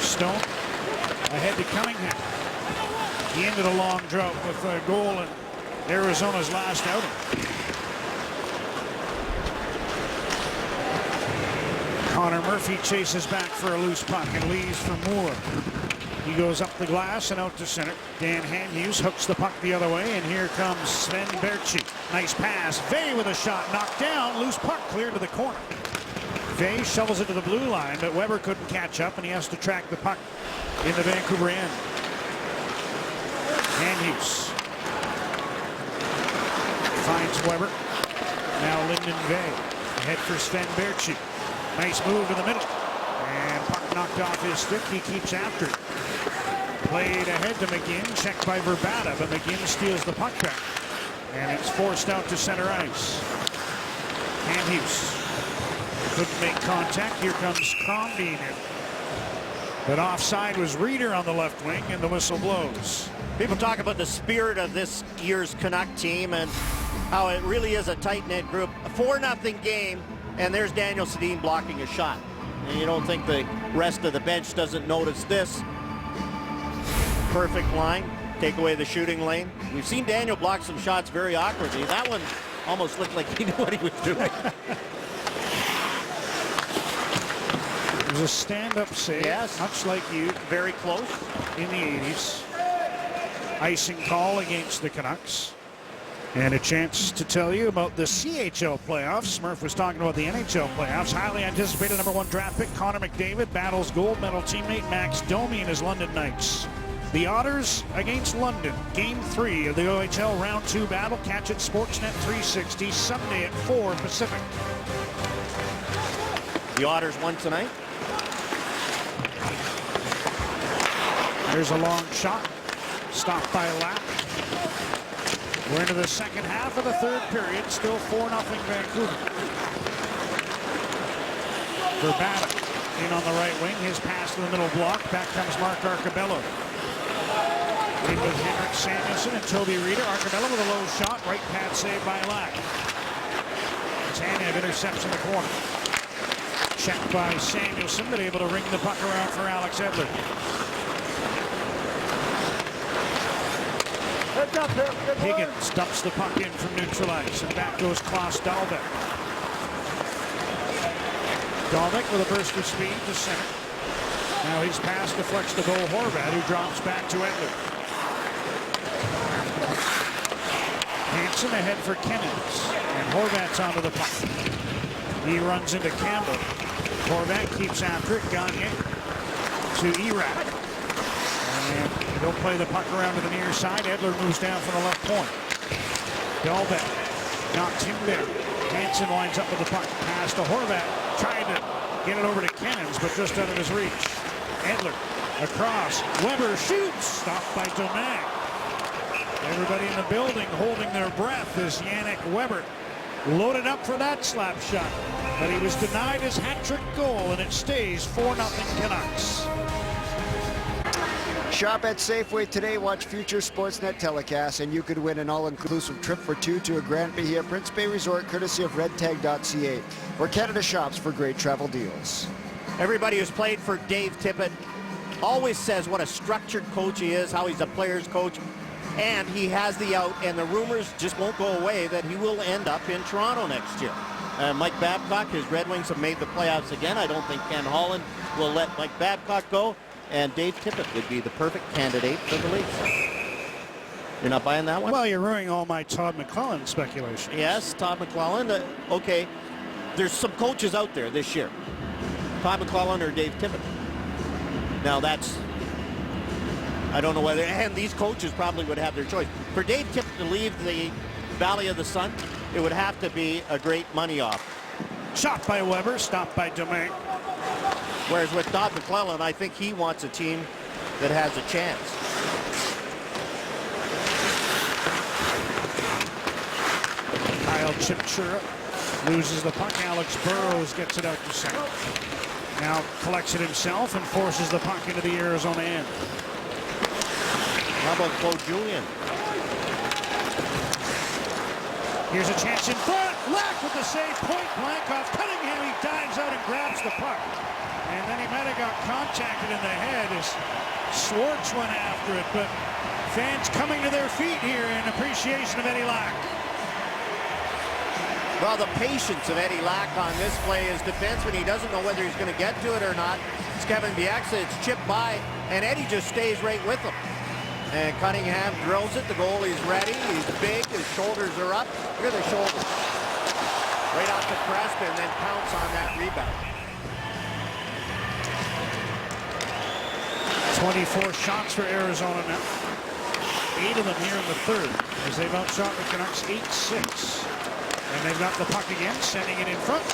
Stone ahead to Cunningham. He ended a long drought with a goal in Arizona's last outing. Connor Murphy chases back for a loose puck and leaves for Moore. He goes up the glass and out to center. Dan Hanhus hooks the puck the other way, and here comes Sven Berchi. Nice pass. Vey with a shot knocked down. Loose puck cleared to the corner. Vey shovels it to the blue line, but Weber couldn't catch up, and he has to track the puck in the Vancouver end. Hanhus finds Weber. Now Lyndon Vey ahead for Sven Berchi. Nice move in the middle, and puck knocked off his stick. He keeps after it. Played ahead to McGinn, checked by Verbata, but McGinn steals the puck back, and it's forced out to center ice. Hanhus couldn't make contact. Here comes Crombie in. But offside was Reeder on the left wing, and the whistle blows. People talk about the spirit of this year's Canuck team and how it really is a tight-knit group. A 4-0 game, and there's Daniel Sedin blocking a shot. And you don't think the rest of the bench doesn't notice this. Perfect line, take away the shooting lane. We've seen Daniel block some shots very awkwardly. That one almost looked like he knew what he was doing. It was a stand-up save, yes, much like you, very close in the 80s. Icing call against the Canucks. And a chance to tell you about the CHL playoffs. Murph was talking about the NHL playoffs. Highly anticipated #1 draft pick Connor McDavid battles gold medal teammate Max Domi and his London Knights. The Otters against London. Game 3 of the OHL Round 2 battle. Catch it Sportsnet 360 Sunday at 4 Pacific. The Otters won tonight. There's a long shot. Stopped by Lack. We're into the second half of the third period. Still 4-0 Vancouver. Verbata in on the right wing. His pass to the middle block. Back comes Mark Arcabello. In with Henrik Samuelsson and Toby Reeder. Arcabello with a low shot. Right pad save by Lack. Tanev intercepts in the corner. Checked by Samuelsson, but able to ring the puck around for Alex Edler. Higgins dumps the puck in from neutral ice, and back goes Klaus Dahlbeck. Dahlbeck with a burst of speed to center. Now his pass deflects to Bo Horvat, who drops back to Edler. Hansen ahead for Kennings, and Horvat's onto the puck. He runs into Campbell. Horvat keeps after it. Gagne to Erat. And they'll play the puck around to the near side. Edler moves down from the left point. Dahlbeck knocks him down. Hansen winds up with the puck. Pass to Horvat. Trying to get it over to Cannons, but just out of his reach. Edler across. Weber shoots. Stopped by Domingue. Everybody in the building holding their breath as Yannick Weber loaded up for that slap shot. But he was denied his hat-trick goal, and it stays 4-0 Canucks. Shop at Safeway today. Watch future Sportsnet telecasts, and you could win an all-inclusive trip for two to a Grand Bahia Prince Bay Resort, courtesy of redtag.ca, where Canada shops for great travel deals. Everybody who's played for Dave Tippett always says what a structured coach he is, how he's a player's coach, and he has the out, and the rumors just won't go away that he will end up in Toronto next year. Mike Babcock, his Red Wings have made the playoffs again. I don't think Ken Holland will let Mike Babcock go. And Dave Tippett would be the perfect candidate for the Leafs. You're not buying that one? Well, you're ruining all my Todd McClellan speculation. Yes, Todd McClellan. Okay, there's some coaches out there this year. Todd McClellan or Dave Tippett. Now that's, I don't know whether, and these coaches probably would have their choice. For Dave Tippett to leave the Valley of the Sun, it would have to be a great money offer. Shot by Weber, stopped by Domingue. Whereas with Todd McClellan, I think he wants a team that has a chance. Kyle Chipchura loses the puck. Alex Burrows gets it out to center. Now collects it himself and forces the puck into the Arizona end. How about Claude Julien? Here's a chance in front. Lack with the save, point blank off Cunningham. He dives out and grabs the puck. And then he might have got contacted in the head as Schwartz went after it. But fans coming to their feet here in appreciation of Eddie Lack. Well, the patience of Eddie Lack on this play is defenseman. He doesn't know whether he's going to get to it or not. It's Kevin Bieksa. It's chipped by, and Eddie just stays right with him. And Cunningham drills it. The goalie's ready. He's big. His shoulders are up. Look at the shoulders. Right off the crest, and then pounce on that rebound. 24 shots for Arizona now. 8 of them here in the third as they've outshot the Canucks 8-6. And they've got the puck again, sending it in front.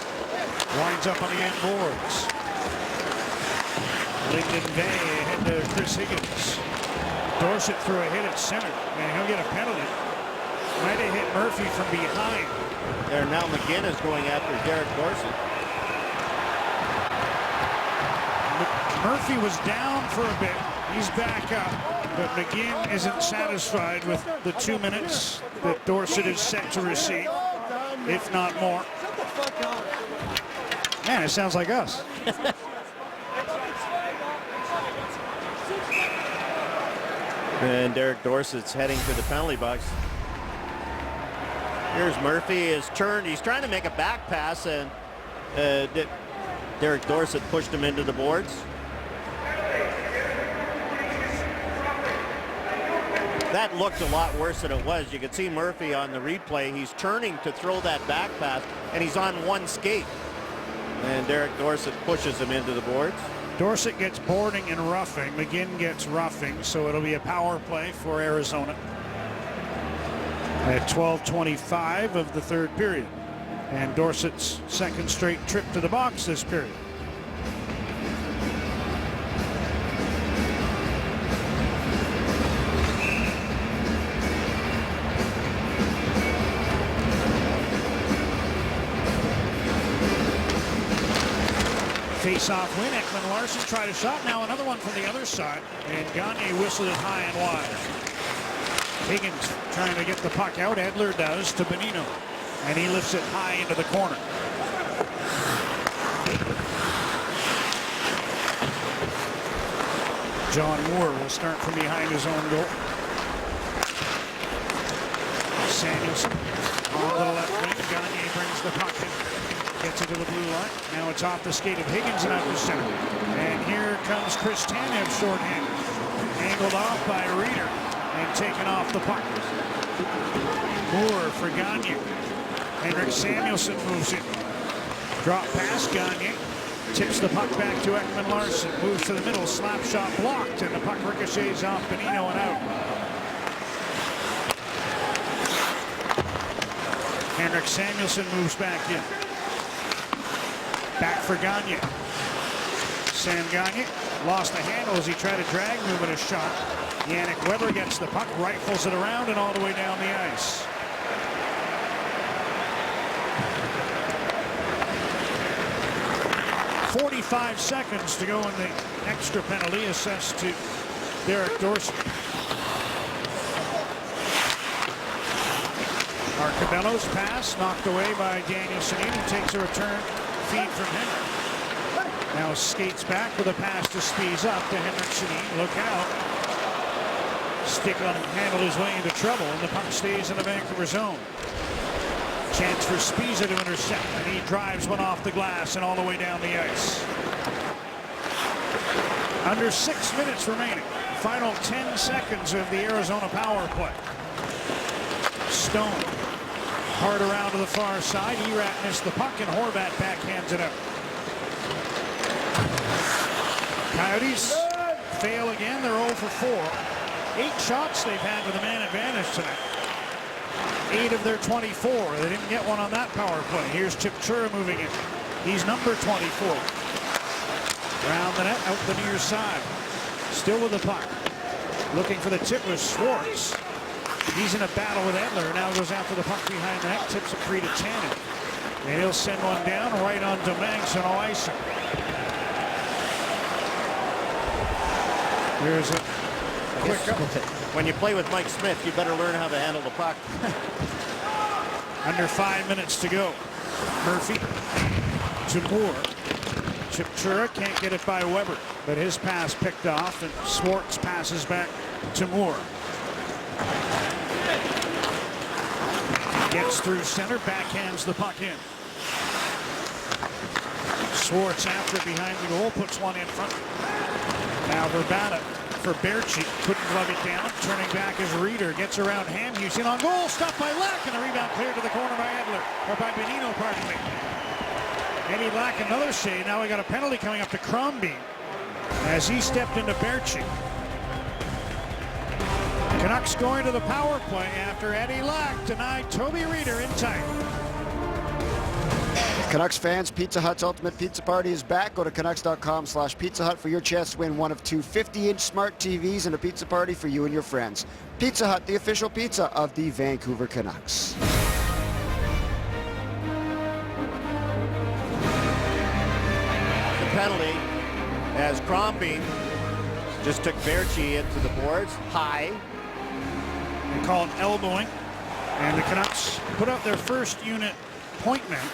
Winds up on the end boards. Lyndon Bay ahead to Chris Higgins. Dorsett threw a hit at center, and he'll get a penalty. Might have hit Murphy from behind. There now McGinn is going after Derek Dorsett. Murphy was down for a bit. He's back up, but McGinn isn't satisfied with the 2 minutes that Dorsett is set to receive, if not more. Man, it sounds like us. And Derek Dorsett's heading to the penalty box. Here's Murphy, his turn. He's trying to make a back pass, and Derek Dorsett pushed him into the boards. That looked a lot worse than it was. You could see Murphy on the replay. He's turning to throw that back pass, and he's on one skate. And Derek Dorsett pushes him into the boards. Dorsett gets boarding and roughing. McGinn gets roughing, so it'll be a power play for Arizona at 12:25 of the third period. And Dorsett's second straight trip to the box this period. Face-off win. Ekman Larson tried a shot. Now another one from the other side. And Gagne whistled it high and wide. Higgins trying to get the puck out. Edler does to Bonino. And he lifts it high into the corner. John Moore will start from behind his own goal. Samuelson on the left wing. Gagne brings the puck in. Gets it to the blue line. Now it's off the skate of Higgins and out to center. And here comes Chris Tanev shorthanded. Angled off by Reeder and taken off the puck. Moore for Gagne. Henrik Samuelsson moves in. Drop pass, Gagne. Tips the puck back to Ekman Larson. Moves to the middle. Slap shot blocked. And the puck ricochets off Bonino and out. Henrik Samuelsson moves back in. Back for Gagne. Sam Gagne lost the handle as he tried to drag move at a shot. Yannick Weber gets the puck, rifles it around and all the way down the ice. .45 seconds to go in the extra penalty assessed to Derek Dorsey. Arcabello's pass knocked away by Daniel Sedin, who takes a return feed from Henrik. Now skates back with a pass to Spies up to Henrik Sedin. Look out. Sticklin handled his way into trouble, and the puck stays in the Vancouver zone. Chance for Spiza to intercept, and he drives one off the glass and all the way down the ice. Under 6 minutes remaining. Final 10 seconds of the Arizona power play. Stone. Hard around to the far side. Erat missed the puck, and Horvat backhands it out. Coyotes fail again. They're 0 for 4. 8 shots they've had with a man advantage tonight. 8 of their 24. They didn't get one on that power play. Here's Chipchura moving in. He's number 24. Around the net, out the near side. Still with the puck. Looking for the tip was Schwartz. He's in a battle with Edler. Now goes after the puck behind the net. Tips it free to Tannen. And he'll send one down right on Dominguez and Oiser. Here's a quick up. When you play with Mike Smith, you better learn how to handle the puck. Under 5 minutes to go. Murphy to Moore. Chipchura can't get it by Weber, but his pass picked off, and Schwartz passes back to Moore. Gets through center, backhands the puck in. Schwartz after behind the goal, puts one in front. Now Verbata for Berchi, couldn't glove it down. Turning back as Reeder gets around Hamhuis, in on goal, stopped by Lack, and the rebound cleared to the corner by Edler, or by Benino, pardon me. Eddie Lack another save. Now we got a penalty coming up to Crombie as he stepped into Berchi. Canucks going to the power play after Eddie Lack denied Toby Reeder in tight. Canucks fans, Pizza Hut's Ultimate Pizza Party is back. Go to Canucks.com/Pizza Hut for your chance to win one of 2 50-inch smart TVs and a pizza party for you and your friends. Pizza Hut, the official pizza of the Vancouver Canucks. The penalty as Crombie just took Berchi into the boards high. They call it elbowing, and the Canucks put up their first unit point man,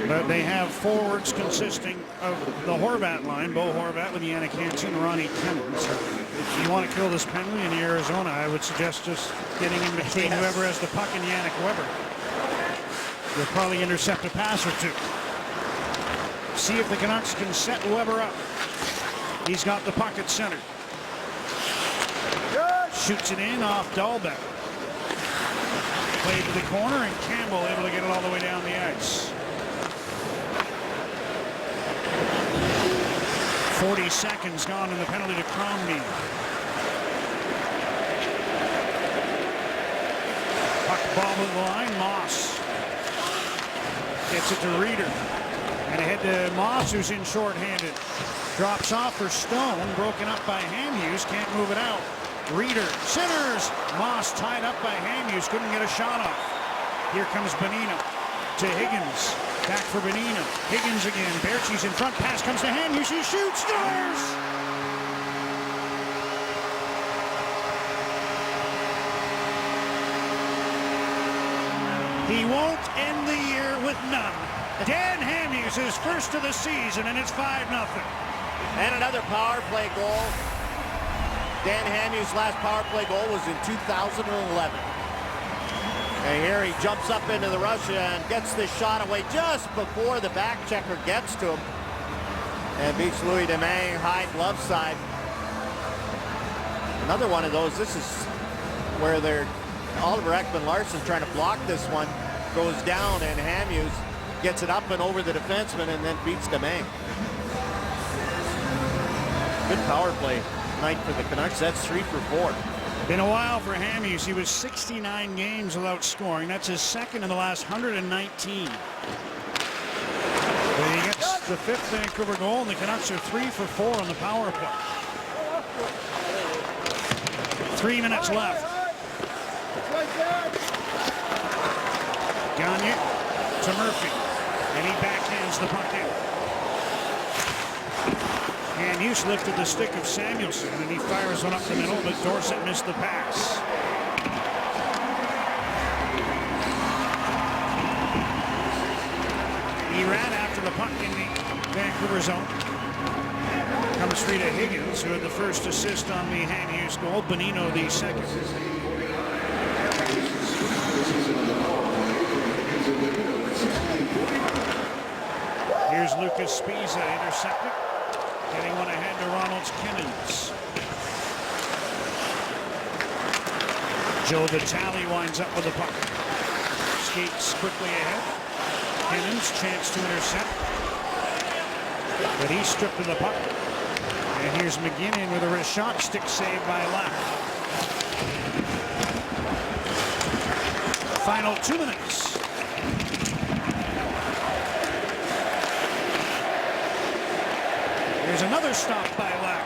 but they have forwards consisting of the Horvat line, Bo Horvat with Yannick Hansen and Ronnie Timmins. So if you want to kill this penalty in Arizona, I would suggest just getting in between whoever has the puck and Yannick Weber. You'll probably intercept a pass or two. See if the Canucks can set Weber up. He's got the puck at center. Shoots it in off Dahlbeck. Played to the corner, and Campbell able to get it all the way down the ice. 40 seconds gone in the penalty to Crombie. Puck ball to the line. Moss gets it to Reeder. And ahead to Moss, who's in shorthanded. Drops off for Stone. Broken up by Hamhuis. Can't move it out. Reeder centers. Moss tied up by Hamhuis. Couldn't get a shot off. Here comes Benino to Higgins. Back for Benino. Higgins again. Berchi's in front. Pass comes to Hamhuis. He shoots. Scores! He won't end the year with none. Dan Hamhuis is first of the season, and it's 5-0. And another power play goal. Dan Hamhuis' last power play goal was in 2011. And here he jumps up into the rush and gets this shot away just before the back checker gets to him. And beats Louis Domingue high glove side. Another one of those. This is where they're Oliver Ekman-Larsson trying to block this one. Goes down, and Hamhuis gets it up and over the defenseman and then beats Domingue. Good power play night for the Canucks. That's 3 for 4. Been a while for Hamhuis. He was 69 games without scoring. That's his second in the last 119. But he gets the fifth Vancouver goal, and the Canucks are 3 for 4 on the power play. 3 minutes left. Gagne to Murphy, and he backhands the puck in. And Hughes lifted the stick of Samuelson, and he fires one up the middle, but Dorsett missed the pass. He ran after the puck in the Vancouver zone. Comes free to Higgins, who had the first assist on the Hamhuis goal. Bonino the second. Here's Lucas Spiza intercepted. Getting one ahead to Ronald's Kinnins. Joe Vitale winds up with the puck. Skates quickly ahead. Kinnins chance to intercept. But he's stripped of the puck. And here's McGinnon with a wrist shot. Stick save by Lack. Final 2 minutes. There's another stop by Lack.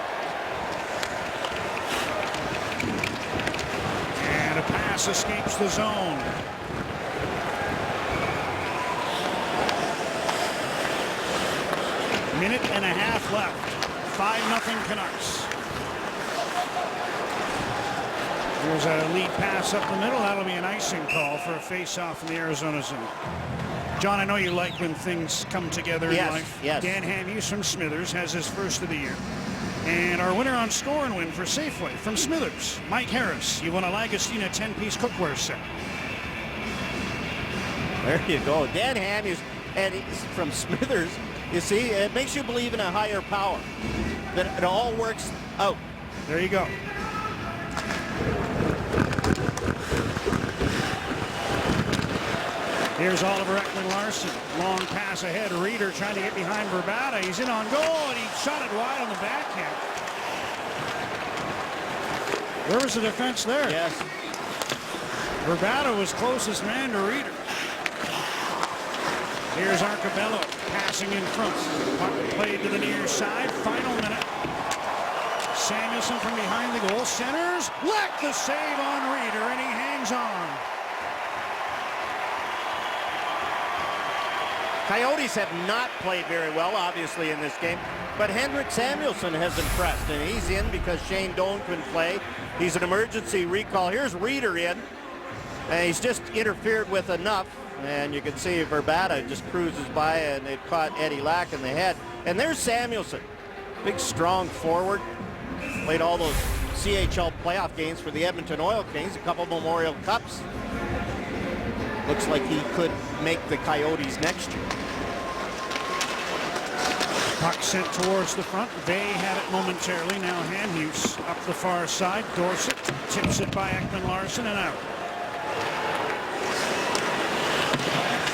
And a pass escapes the zone. Minute and a half left. 5-0 Canucks. There's a lead pass up the middle. That'll be an icing call for a face-off in the Arizona zone. John, I know you like when things come together in life. Yes. Dan Hamhuis from Smithers has his first of the year. And our winner on Score and Win for Safeway from Smithers, Mike Harris. You won a Lagostina 10-piece cookware set. There you go. Dan Hamhuis, and he's from Smithers. You see, it makes you believe in a higher power. That it all works out. There you go. Here's Oliver Ekman-Larsson. Long pass ahead. Reeder trying to get behind Verbata. He's in on goal, and he shot it wide on the backhand. Where was the defense there? Yes. Verbata was closest man to Reeder. Here's Arcabello passing in front. Puck played to the near side. Final minute. Samuelson from behind the goal. Centers. Lack the save on Reeder, and he hangs on. Coyotes have not played very well, obviously, in this game. But Henrik Samuelsson has impressed, and he's in because Shane Doan couldn't play. He's an emergency recall. Here's Reeder in, and he's just interfered with enough. And you can see Verbata just cruises by, and it caught Eddie Lack in the head. And there's Samuelson, big, strong forward. Played all those CHL playoff games for the Edmonton Oil Kings, a couple Memorial Cups. Looks like he could make the Coyotes next year. Puck sent towards the front. They had it momentarily. Now Hamhuis up the far side. Dorsett tips it by Ekman-Larsson and out.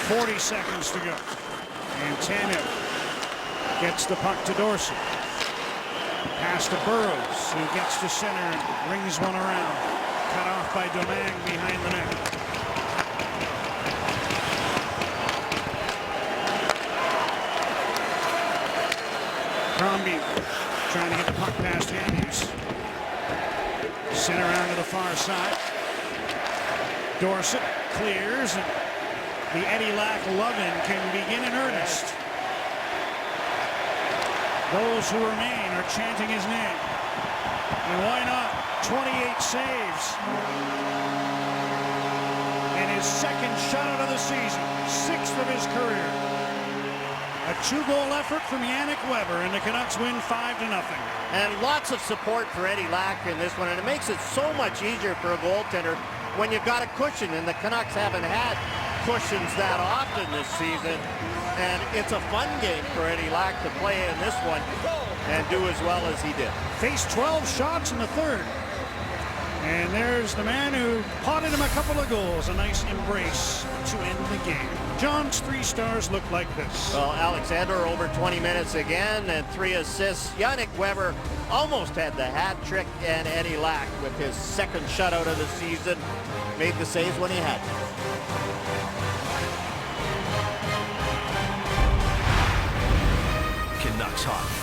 40 seconds to go. And Tanev gets the puck to Dorsett. Pass to Burrows, who gets to center and rings one around. Cut off by Domingue behind the net. Crombie trying to get the puck past Hamhuis. Center around to the far side. Dorsett clears, and the Eddie Lack loving can begin in earnest. Those who remain are chanting his name. And why not? 28 saves. And his second shutout of the season. 6th of his career. A 2-goal effort from Yannick Weber, and the Canucks win 5-0. And lots of support for Eddie Lack in this one, and it makes it so much easier for a goaltender when you've got a cushion, and the Canucks haven't had cushions that often this season. And it's a fun game for Eddie Lack to play in this one and do as well as he did. Faced 12 shots in the third. And there's the man who potted him a couple of goals. A nice embrace to end the game. game. John's 3 stars look like this. Well, Alexander over 20 minutes again and 3 assists. Yannick Weber almost had the hat trick, and Eddie Lack with his second shutout of the season made the saves when he had to. Canucks hockey.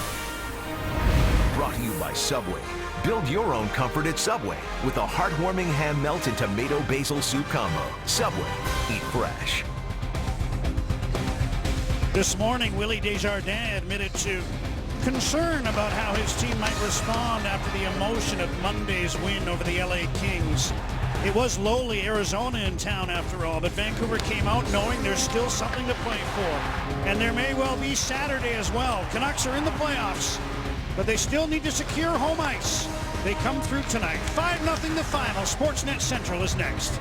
Brought to you by Subway. Build your own comfort at Subway with a heartwarming ham melt and tomato basil soup combo. Subway, eat fresh. This morning, Willie Desjardins admitted to concern about how his team might respond after the emotion of Monday's win over the LA Kings. It was lowly Arizona in town after all, but Vancouver came out knowing there's still something to play for. And there may well be Saturday as well. Canucks are in the playoffs, but they still need to secure home ice. They come through tonight. 5-0 the final. Sportsnet Central is next.